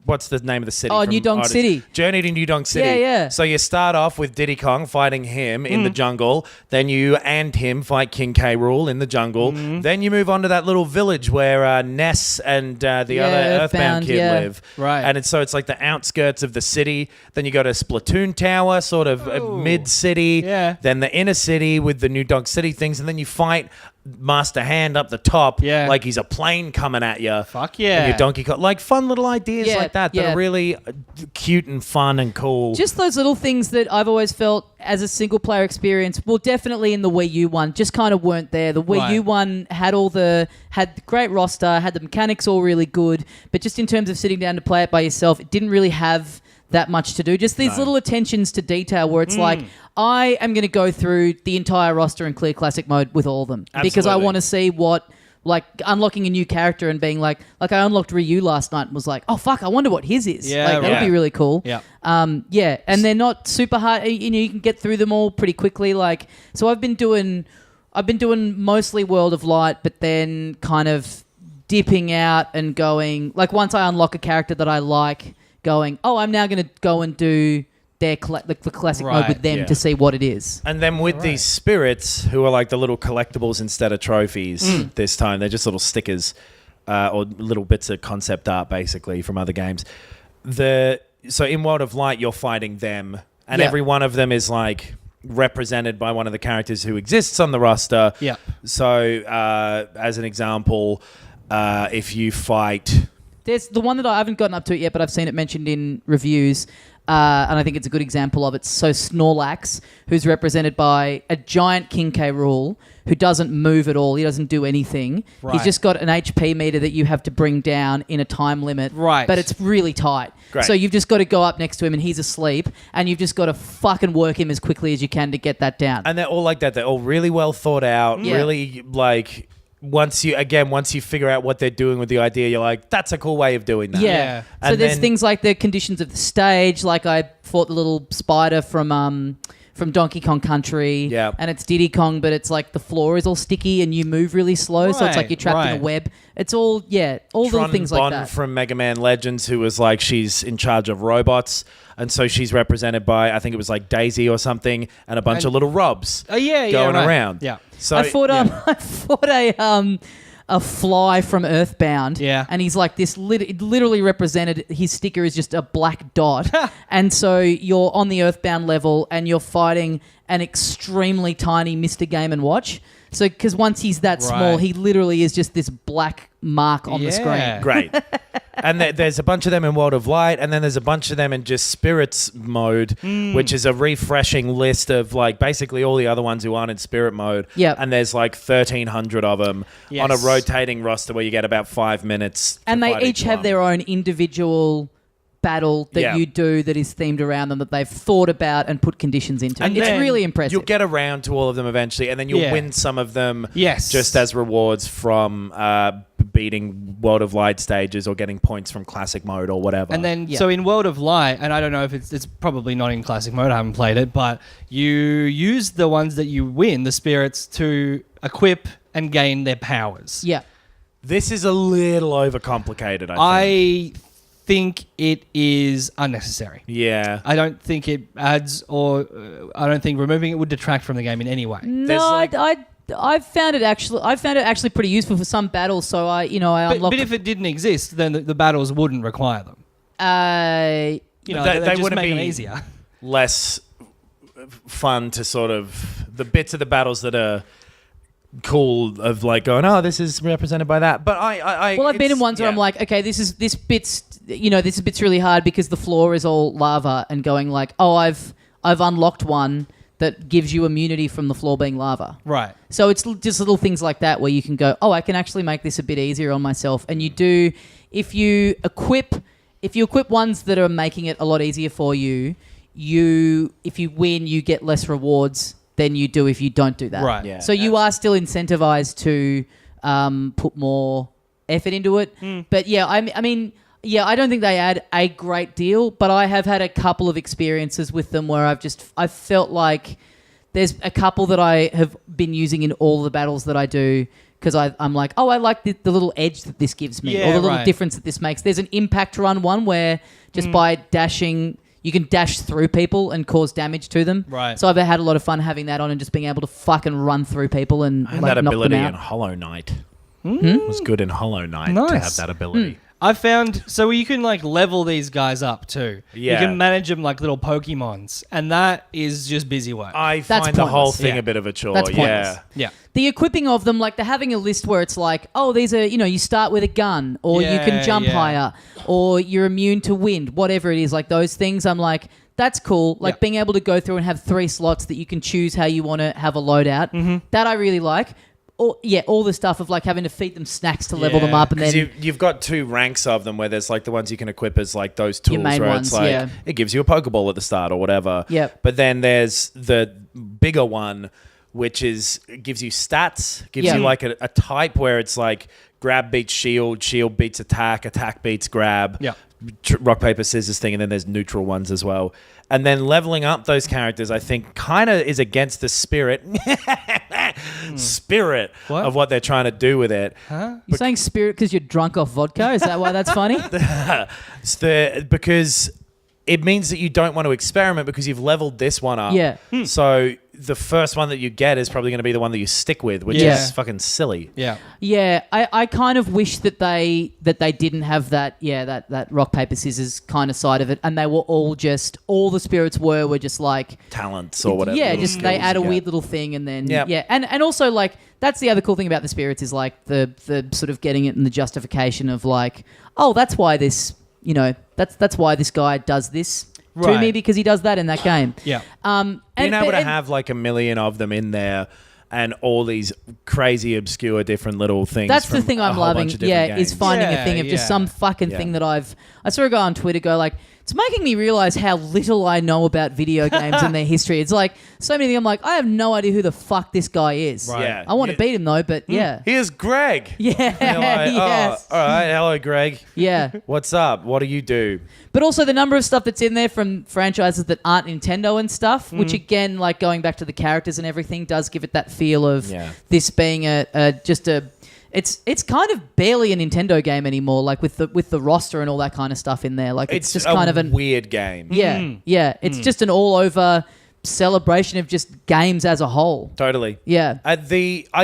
what's the name of the city? Oh, from New Donk Odyssey? City. Journey to New Donk City. Yeah, yeah. So you start off with Diddy Kong fighting him in the jungle. Then you and him fight King K. Rool in the jungle. Then you move on to that little village where Ness and the other Earthbound kid live. Right. And it's like the outskirts of the city. Then you go to Splatoon Tower, sort of mid-city. Yeah. Then the inner city with the New Donk City things. And then you fight Master Hand up the top, Yeah. like he's a plane coming at you. Fuck yeah. And your Donkey Kong, like fun little ideas Yeah, like that yeah. are really cute and fun and cool. Just those little things that I've always felt as a single player experience, well, definitely in the Wii U one, just kind of weren't there. The Wii U one had the great roster, had the mechanics all really good, but just in terms of sitting down to play it by yourself, it didn't really have that much to do. Just these little attentions to detail where it's like, I am going to go through the entire roster and clear classic mode with all of them because I Absolutely. want to see what, like unlocking a new character and being like I unlocked Ryu last night and was like, oh fuck, I wonder what his is. Yeah, like that would right. be really cool. Yeah. Yeah, and they're not super hard. You can get through them all pretty quickly. Like, so I've been doing mostly World of Light, but then kind of dipping out and going, like once I unlock a character that I like, going, oh, I'm now going to go and do the classic mode Right, with them yeah. to see what it is. And then with these spirits, who are like the little collectibles instead of trophies this time, they're just little stickers or little bits of concept art basically from other games. So in World of Light, you're fighting them, and Yeah. every one of them is like represented by one of the characters who exists on the roster. Yeah. So as an example, if you fight... There's the one that I haven't gotten up to it yet, but I've seen it mentioned in reviews, and I think it's a good example of it. So Snorlax, who's represented by a giant King K. Rool, who doesn't move at all. He doesn't do anything. Right. He's just got an HP meter that you have to bring down in a time limit. Right. But it's really tight. Great. So you've just got to go up next to him and he's asleep, and you've just got to fucking work him as quickly as you can to get that down. And they're all like that. They're all really well thought out, Yeah. really like... Once you figure out what they're doing with the idea, you're like, that's a cool way of doing that. Yeah. So And there's then- things like the conditions of the stage, like I fought the little spider from Donkey Kong Country. Yeah. And it's Diddy Kong, but it's like the floor is all sticky and you move really slow, so it's like Right, you're trapped in right. a web. It's all little Tron things like Bonne that. from Mega Man Legends, who was like, she's in charge of robots, and so she's represented by, I think it was like Daisy or something, and a bunch of little Robs going right. around. Yeah. So I fought a fly from Earthbound. Yeah. And he's like this, it literally represented, his sticker is just a black dot. And so you're on the Earthbound level and you're fighting an extremely tiny Mr. Game & Watch. So, because once he's that small, Right. he literally is just this black mark on the screen. great. And there's a bunch of them in World of Light, and then there's a bunch of them in just Spirits mode, which is a refreshing list of like basically all the other ones who aren't in Spirit mode. Yep. And there's like 1,300 of them on a rotating roster where you get about 5 minutes. And to they fight each have one. their own individual battle that you do that is themed around them that they've thought about and put conditions into. And it's then really impressive. You'll get around to all of them eventually, and then you'll win some of them just as rewards from beating World of Light stages or getting points from Classic mode or whatever. And then, so in World of Light, and I don't know if it's probably not in Classic mode, I haven't played it, but you use the ones that you win, the spirits, to equip and gain their powers. Yeah. This is a little overcomplicated, I think it is unnecessary. Yeah. I don't think it adds, or I don't think removing it would detract from the game in any way. No, I found it actually pretty useful for some battles. So I unlocked. But if it didn't exist, then the battles wouldn't require them. They just wouldn't make be them easier. Less fun to sort of the bits of the battles that are cool of like going, oh, this is represented by that. But I've been in ones where I'm like, okay, this bit's really hard because the floor is all lava, and going like, oh, I've unlocked one that gives you immunity from the floor being lava. Right. So it's just little things like that where you can go, oh, I can actually make this a bit easier on myself. And you do, if you equip ones that are making it a lot easier for you, if you win, you get less rewards than you do if you don't do that. Right. Yeah. So you are still incentivized to put more effort into it. But yeah, I mean, I don't think they add a great deal, but I have had a couple of experiences with them where I've felt like there's a couple that I have been using in all the battles that I do, because I'm like, oh, I like the little edge that this gives me, or the little difference that this makes. There's an impact run one where just by dashing, you can dash through people and cause damage to them. Right. So I've had a lot of fun having that on and just being able to fucking run through people and I had like, that knock ability them in out. Hollow Knight. It was good in Hollow Knight to have that ability. I've found, so you can like level these guys up too. Yeah. You can manage them like little Pokemons, and that is just busy work. I That's find the whole pointless. thing Yeah. a bit of a chore. That's pointless. Yeah. The equipping of them, like they're having a list where it's like, oh, these are, you start with a gun, or you can jump higher, or you're immune to wind, whatever it is, like those things. I'm like, that's cool. Like being able to go through and have 3 slots that you can choose how you want to have a loadout. That I really like. All the stuff of like having to feed them snacks to level them up, and then you've got 2 ranks of them where there's like the ones you can equip as like those tools main where ones, it's like yeah. it gives you a Pokeball at the start or whatever. Yep. But then there's the bigger one, which gives you stats, gives you like a type where it's like grab beats shield, shield beats attack beats grab. Yeah. Rock, paper, scissors thing, and then there's neutral ones as well. And then leveling up those characters, I think, kind of is against the spirit of what they're trying to do with it. Huh? you're saying spirit because you're drunk off vodka. Is that why that's funny? Because it means that you don't want to experiment because you've leveled this one up. Yeah. So the first one that you get is probably going to be the one that you stick with, which Yeah. is fucking silly. Yeah. Yeah, I kind of wish that they didn't have that rock paper scissors kind of side of it, and they were all the spirits were just like Talents or whatever. yeah, little just they skills add a you get. weird little thing, and then Yep. and also like that's the other cool thing about the spirits is like the sort of getting it in the justification of like, oh, that's why this that's why this guy does this to Right. me, because he does that in that game. Yeah. Being able to have like 1 million of them in there and all these crazy obscure different little things. That's the from thing a I'm whole loving. bunch of different Yeah, games. is finding a thing of just Yeah. some fucking Yeah. thing that I saw a guy on Twitter go like, it's making me realize how little I know about video games and their history. It's like so many things. I'm like, I have no idea who the fuck this guy is. Right. Yeah. I want to beat him though, but yeah. Here's Greg. Yeah. You're like, Yes. Oh, all right. Hello, Greg. Yeah. What's up? What do you do? But also the number of stuff that's in there from franchises that aren't Nintendo and stuff, which again, like going back to the characters and everything, does give it that feel of this being it's kind of barely a Nintendo game anymore, like with the roster and all that kind of stuff in there. Like it's just kind of a weird game. yeah. It's just an all over celebration of just games as a whole. Totally. Yeah. I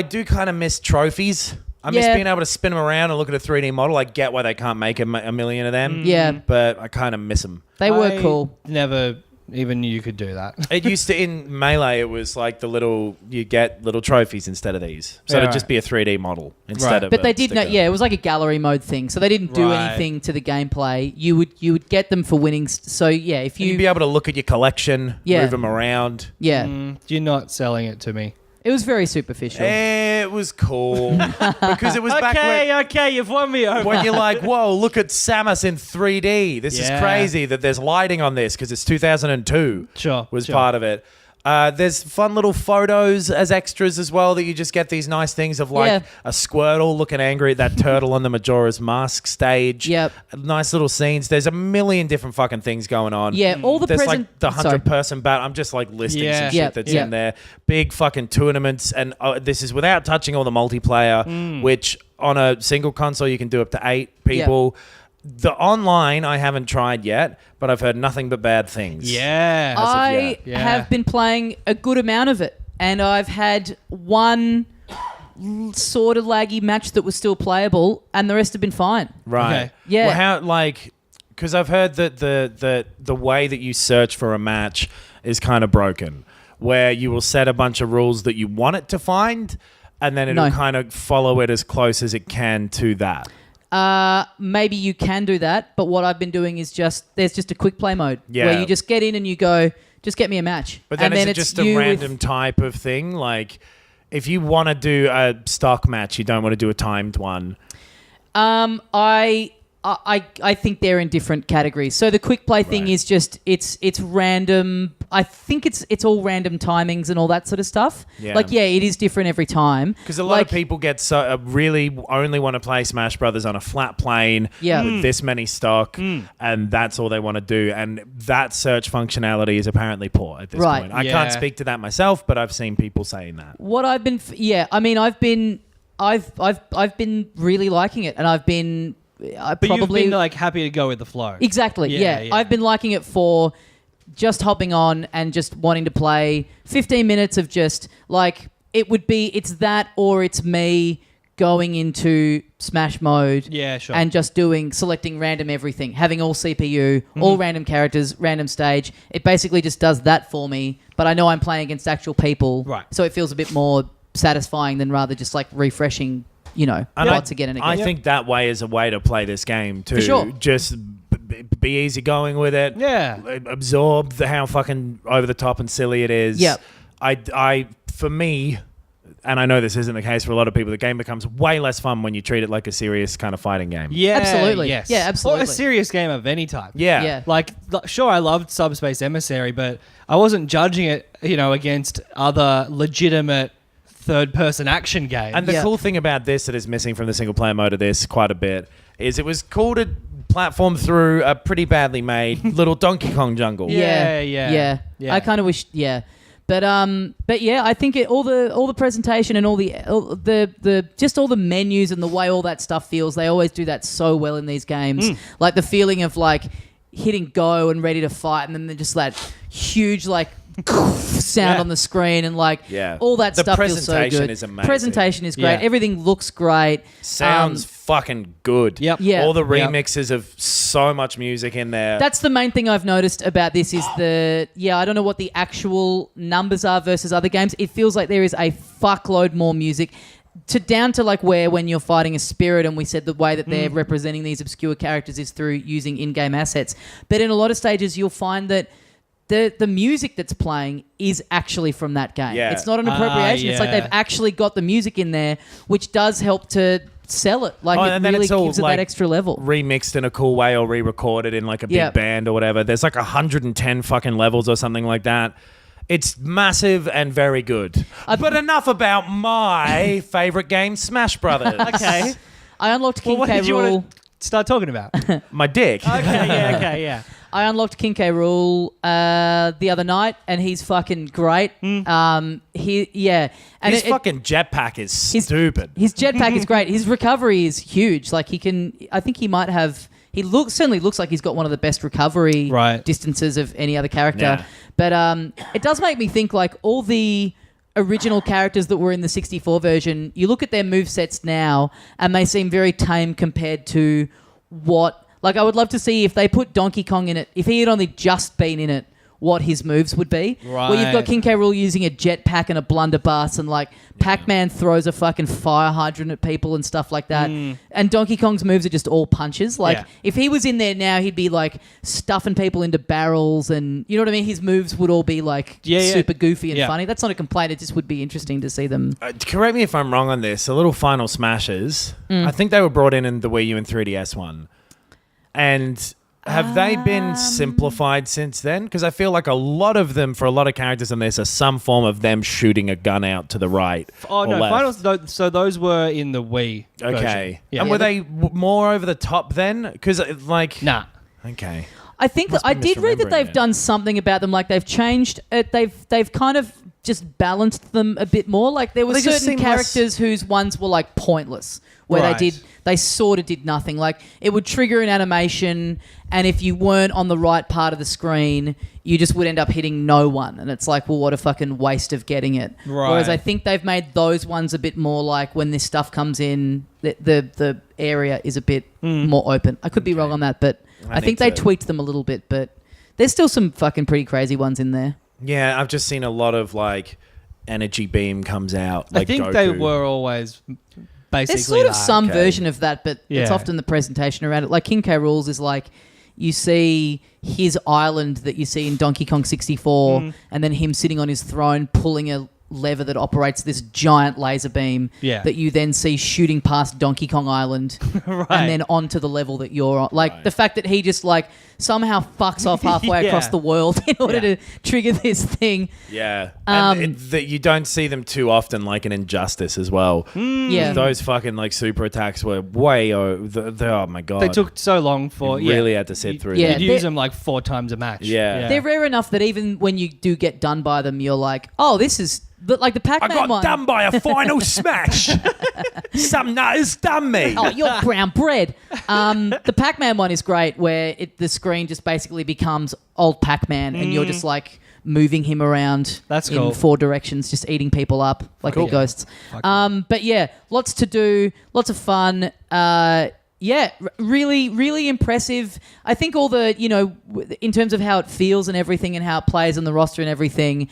do kind of miss trophies. I miss Yeah. being able to spin them around and look at a 3D model. I get why they can't make a million of them. Yeah. But I kind of miss them. They were cool. Never even you could do that. It used to, in Melee, it was like you get little trophies instead of these. So Yeah, it'd just be a 3D model instead of But a they did sticker. it was like a gallery mode thing. So they didn't do Right. anything to the gameplay. You would get them for winning. So yeah, if You'd you be able to look at your collection, Yeah. move them around. You're not selling it to me. it was very superficial. It was cool because it was back Okay, you've won me over. when you're like, whoa, look at Samus in 3D. This is Yeah. crazy that there's lighting on this because it's 2002 Sure, was sure. part of it. There's fun little photos as extras as well that you just get these nice things of like Yeah. a Squirtle looking angry at that turtle on the Majora's Mask stage. Yep. Nice little scenes. There's a million different fucking things going on. Yeah, all the There's present. like the sorry. 100-person battle. I'm just like listing Yeah. some shit Yep, that's yep. in there. Big fucking tournaments. And this is without touching all the multiplayer, which on a single console you can do up to 8 people. The online I haven't tried yet, but I've heard nothing but bad things. Yeah. I Yeah. have been playing a good amount of it, and I've had one sort of laggy match that was still playable, and the rest have been fine. Right. Okay. Yeah. Well, how like because I've heard that the way that you search for a match is kind of broken, where you will set a bunch of rules that you want it to find, and then it'll No. kind of follow it as close as it can to that. Maybe you can do that, but what I've been doing is there's just a quick play mode Yeah. where you just get in and you go, just get me a match. But then and is then it it's just a you with- random type of thing? Like, if you want to do a stock match, you don't want to do a timed one. I think they're in different categories. So the quick play thing Right. is just it's random. I think it's all random timings and all that sort of stuff. Yeah. Like it is different every time. Because a lot of people get so really only want to play Smash Brothers on a flat plane Yeah. with this many stock, and that's all they want to do. And that search functionality is apparently poor at this Right. point. I Yeah. can't speak to that myself, but I've seen people saying that. What I've been I've been really liking it, and I've been But probably you've been like happy to go with the flow. exactly Yeah, yeah. yeah. I've been liking it for just hopping on and just wanting to play 15 minutes of just like it's that or it's me going into Smash mode Yeah, sure. and just selecting random everything, having all CPU, all random characters, random stage. It basically just does that for me, but I know I'm playing against actual people, Right. so it feels a bit more satisfying than rather just like refreshing, And bots again and again. I think that way is a way to play this game too. For sure. Just be easy going with it. Yeah. Absorb how fucking over the top and silly it is. Yep. I for me, and I know this isn't the case for a lot of people, the game becomes way less fun when you treat it like a serious kind of fighting game. Yeah, Absolutely. Yes. Yeah, absolutely. Or a serious game of any type. Yeah. Yeah. Like, sure, I loved Subspace Emissary, but I wasn't judging it, against other legitimate third-person action games. And the Yeah. cool thing about this that is missing from the single player mode of this quite a bit is it was cool to platform through a pretty badly made little Donkey Kong jungle. Yeah. I kind of wish, but yeah, I think all the presentation and all the just all the menus and the way all that stuff feels, they always do that so well in these games. Like the feeling of like hitting go and ready to fight, and then just that huge like sound on the screen and like all that The stuff feels so presentation good. is amazing. Presentation is great. Yeah. Everything looks great. Sounds fucking good. Yep. Yeah. All the Yep. remixes of so much music in there. That's the main thing I've noticed about this is I don't know what the actual numbers are versus other games. It feels like there is a fuckload more music down to like where when you're fighting a spirit, and we said the way that they're representing these obscure characters is through using in-game assets. But in a lot of stages, you'll find that the music that's playing is actually from that game. Yeah. It's not an appropriation. It's like yeah. they've actually got the music in there, which does help to sell it. Like and it then really it's all, gives it like, that extra level. remixed in a cool way or re-recorded in like a big Yep. band or whatever. There's like 110 fucking levels or something like that. It's massive and very good. But enough about my favorite game, Smash Brothers. Okay. I unlocked Well, King what K. did you Rule. want to start talking about? My dick. Okay. I unlocked King K. Rule the other night, and he's fucking great. And His fucking jetpack is stupid. His jetpack is great. His recovery is huge. Like I think he might have. He certainly looks like he's got one of the best recovery Right. distances of any other character. Yeah. But it does make me think like all the original characters that were in the 64 version, you look at their movesets now and they seem very tame compared to what... Like I would love to see if they put Donkey Kong in it, if he had only just been in it, what his moves would be. Where you've got Right. King K. Rool using a jetpack and a blunderbuss, and like Pac-Man throws a fucking fire hydrant at people and stuff like that. And Donkey Kong's moves are just all punches. Like Yeah. if he was in there now, he'd be like stuffing people into barrels, and you know what I mean. His moves would all be like super goofy and funny. That's not a complaint. It just would be interesting to see them. Correct me if I'm wrong on this. A little Final Smashes. I think they were brought in the Wii U and 3DS one. And have they been simplified since then? Because I feel like a lot of them, for a lot of characters in this, are some form of them shooting a gun out to the right. Oh or no, left. so those were in the Wii. Okay. version. Yeah. And were they more over the top then? Because like, Nah. okay. I think that I be did read that misremembering they've it. done something about them. Like they've changed it. They've kind of just balanced them a bit more. Like there were They just certain seem less- characters whose ones were like pointless, where Right. they sort of did nothing. Like it would trigger an animation, and if you weren't on the right part of the screen, you just would end up hitting no one. And it's like, well, what a fucking waste of getting it. Right. Whereas I think they've made those ones a bit more like when this stuff comes in, the area is a bit more open. I could be wrong on that, but I think they need to- tweaked them a little bit. But there's still some fucking pretty crazy ones in there. Yeah, I've just seen a lot of like energy beam comes out. Like I think Goku. they were always basically There's sort of that. some okay. version of that, but it's Yeah. often the presentation around it. Like King K. Rool's is like you see his island that you see in Donkey Kong 64, and then him sitting on his throne pulling a lever that operates this giant laser beam that you then see shooting past Donkey Kong Island Right. and then onto the level that you're on. Like the fact that he just like somehow fucks off halfway Yeah. across the world in order to trigger this thing. Yeah. And that you don't see them too often, like in Injustice as well. Yeah. Those fucking like super attacks were way oh my god. They took so long for You really had to sit through Yeah. them. You'd They're- use them like 4 times a match. Yeah. They're rare enough that even when you do get done by them, you're like, oh, this is... But like the I Pac-Man got one... done by a final smash. Some nut has done me. Oh, you're brown bread. The Pac-Man one is great, where the screen just basically becomes old Pac-Man, and you're just like moving him around That's in cool. 4 directions, just eating people up like the ghosts. But yeah, lots to do, lots of fun. Really, really impressive. I think all the, in terms of how it feels and everything and how it plays on the roster and everything,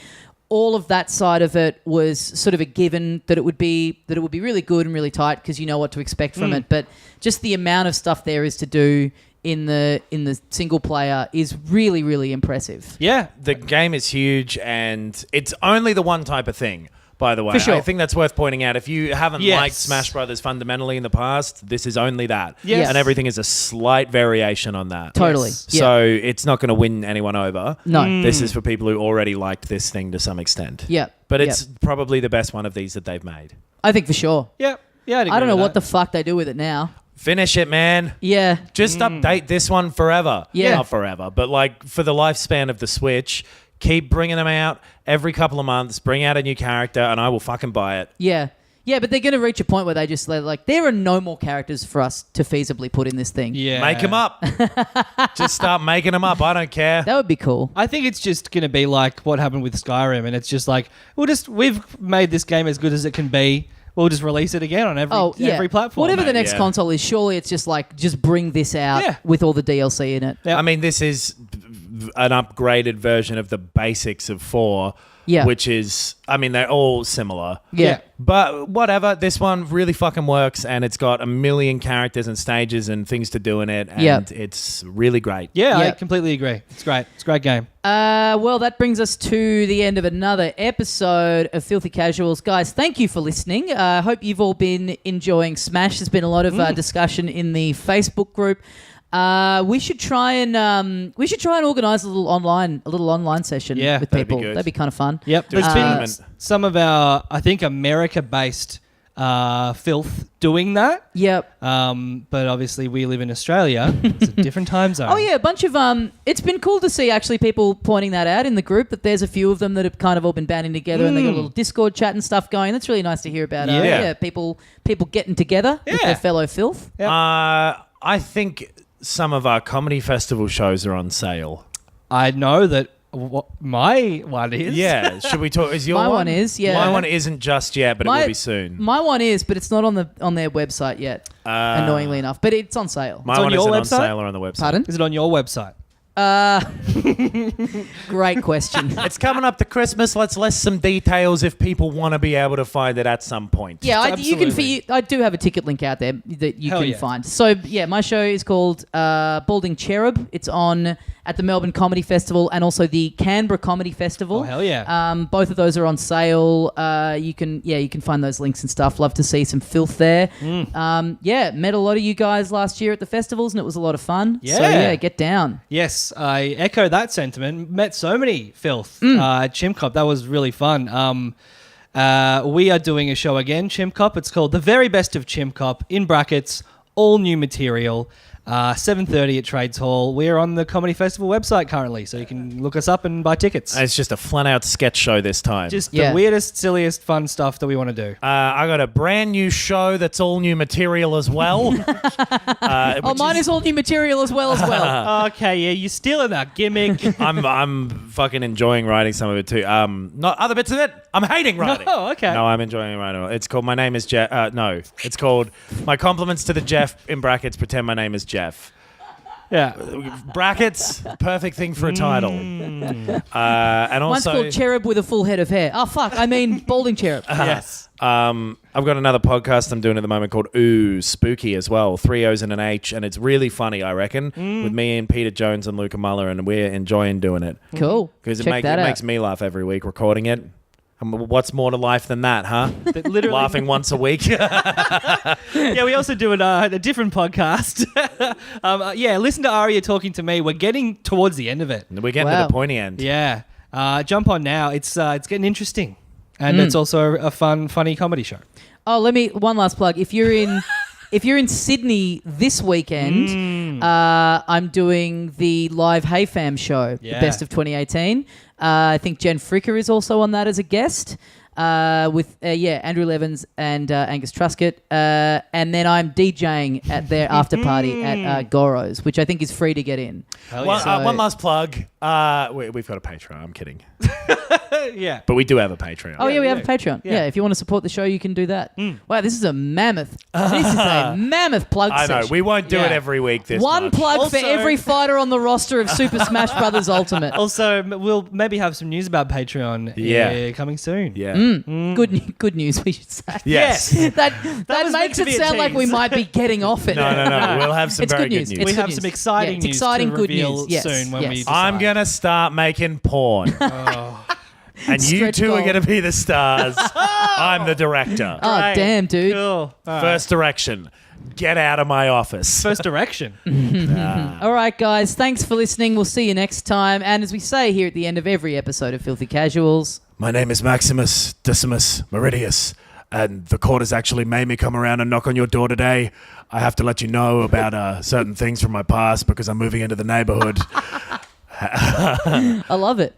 all of that side of it was sort of a given that it would be really good and really tight because you know what to expect from it. But just the amount of stuff there is to do in the single player is really, really impressive. Yeah. The game is huge, and it's only the one type of thing. By the way, For sure. I think that's worth pointing out. If you haven't Yes. liked Smash Brothers fundamentally in the past, this is only that. Yes. And everything is a slight variation on that. Totally. Yes. Yeah. So it's not going to win anyone over. No. This is for people who already liked this thing to some extent. Yeah. But Yeah. it's probably the best one of these that they've made. I think for sure. Yeah. Yeah. I don't know what the fuck they do with it now. Finish it, man. Yeah. Just update this one forever. Yeah. Not forever, but like for the lifespan of the Switch, keep bringing them out every couple of months. Bring out a new character, and I will fucking buy it. Yeah. Yeah, but they're going to reach a point where they're like, there are no more characters for us to feasibly put in this thing. Yeah. Make them up. Just start making them up. I don't care. That would be cool. I think it's just going to be like what happened with Skyrim, and it's just like we've made this game as good as it can be. We'll just release it again on every platform. Whatever the mate, next yeah. console is, surely it's just like, just bring this out Yeah. with all the DLC in it. Yeah. I mean, this is an upgraded version of the basics of 4, Yeah. which is, I mean, they're all similar. Yeah. But whatever, this one really fucking works, and it's got a million characters and stages and things to do in it, and Yeah. it's really great. Yeah, I Yeah. completely agree. It's great. It's a great game. Well, that brings us to the end of another episode of Filthy Casuals. Guys, thank you for listening. I hope you've all been enjoying Smash. There's been a lot of discussion in the Facebook group. We should try and organise a little online session Yeah, with that'd be people. good. That'd be kind of fun. Yep. Do a There's been tournament. some of our, I think, America-based filth doing that. Yep. But obviously we live in Australia. It's a different time zone. Oh yeah, a bunch of it's been cool to see actually people pointing that out in the group that there's a few of them that have kind of all been banding together and they got a little Discord chat and stuff going. That's really nice to hear about. Yeah. People getting together with Yeah. their fellow filth. Yep. I think some of our comedy festival shows are on sale. I know that my one is. Yeah, should we talk? Is your My one is, yeah. My one isn't just yet, but it My- will be soon. My one is, but it's not on their website yet. Annoyingly enough, but it's on sale. My It's on one your isn't on website? sale or on the website. Pardon? Is it on your website? Great question. It's coming up to Christmas. Let's list some details if people want to be able to find it at some point. Yeah, you can. Absolutely. I do have a ticket link out there that you Hell can yeah. find. So yeah, my show is called Balding Cherub. It's on at the Melbourne Comedy Festival and also the Canberra Comedy Festival. Oh, hell yeah. Both of those are on sale. You can find those links and stuff. Love to see some filth there. Met a lot of you guys last year at the festivals and it was a lot of fun. So Yeah. yeah, get down. Yes, I echo that sentiment. Met so many filth at Chimp Cop. That was really fun. We are doing a show again, Chimp Cop. It's called The Very Best of Chimp Cop, in brackets, all new material. 7:30 at Trades Hall. We're on the Comedy Festival website currently, so you can look us up and buy tickets. It's just a flat-out sketch show this time. Just Yeah. the weirdest, silliest, fun stuff that we want to do. I got a brand new show that's all new material as well. Mine is all new material as well. Okay, yeah, you're stealing that gimmick. I'm fucking enjoying writing some of it too. Not other bits of it. I'm hating writing. Oh, okay. No, I'm enjoying writing. It's called My Name is Jeff. No, it's called My Compliments to the Jeff in brackets. Pretend my name is Jeff. Yeah. Brackets, perfect thing for a title. And Mine's also, called Cherub with a full head of hair. Oh fuck, I mean Balding Cherub. Yes. I've got another podcast I'm doing at the moment called Oooh, Spooky as well. 3 O's and an H, and it's really funny, I reckon, with me and Peter Jones and Luca Muller, and we're enjoying doing it. Cool. Because it Check that out. makes me laugh every week recording it. What's more to life than that, huh? Literally. Laughing once a week. Yeah, we also do a different podcast. Listen to Arya Talking To Me. We're getting towards the end of it. We're getting Wow. to the pointy end. Yeah. Jump on now. It's getting interesting. And it's also a funny comedy show. Oh, one last plug. If you're in Sydney this weekend, I'm doing the live Hey Fam show, Yeah. the best of 2018. I think Jen Fricker is also on that as a guest. With Andrew Levins and Angus Truscott, and then I'm DJing at their after party at Goro's, which I think is free to get in. Hell One, yeah. one last plug. We've got a Patreon. I'm kidding. Yeah. But we do have a Patreon. Oh yeah, we have a yeah. Patreon. Yeah. Yeah, if you want to support the show, you can do that. Wow, this is a mammoth. This is a mammoth plug I know. session. We won't do Yeah. it every week this One much. plug Also- for every fighter on the roster of Super Smash Brothers Ultimate. Also, we'll maybe have some news about Patreon coming soon. Yeah. Good news, we should say. Yes. that was makes meant to it be a sound like we tease. might be getting off it. No. We'll have some It's very good news. good It's We good have news. some exciting Yeah, it's news exciting to good reveal news. Yes, soon when yes. we decide. I'm going to start making porn. And you Stretch two goal. are going to be the stars. I'm the director. Oh, Right. damn, dude. Cool. All right. First direction. Get out of my office. First direction. All right, guys. Thanks for listening. We'll see you next time. And as we say here at the end of every episode of Filthy Casuals, My name is Maximus Decimus Meridius, and the court has actually made me come around and knock on your door today. I have to let you know about certain things from my past because I'm moving into the neighborhood. I love it.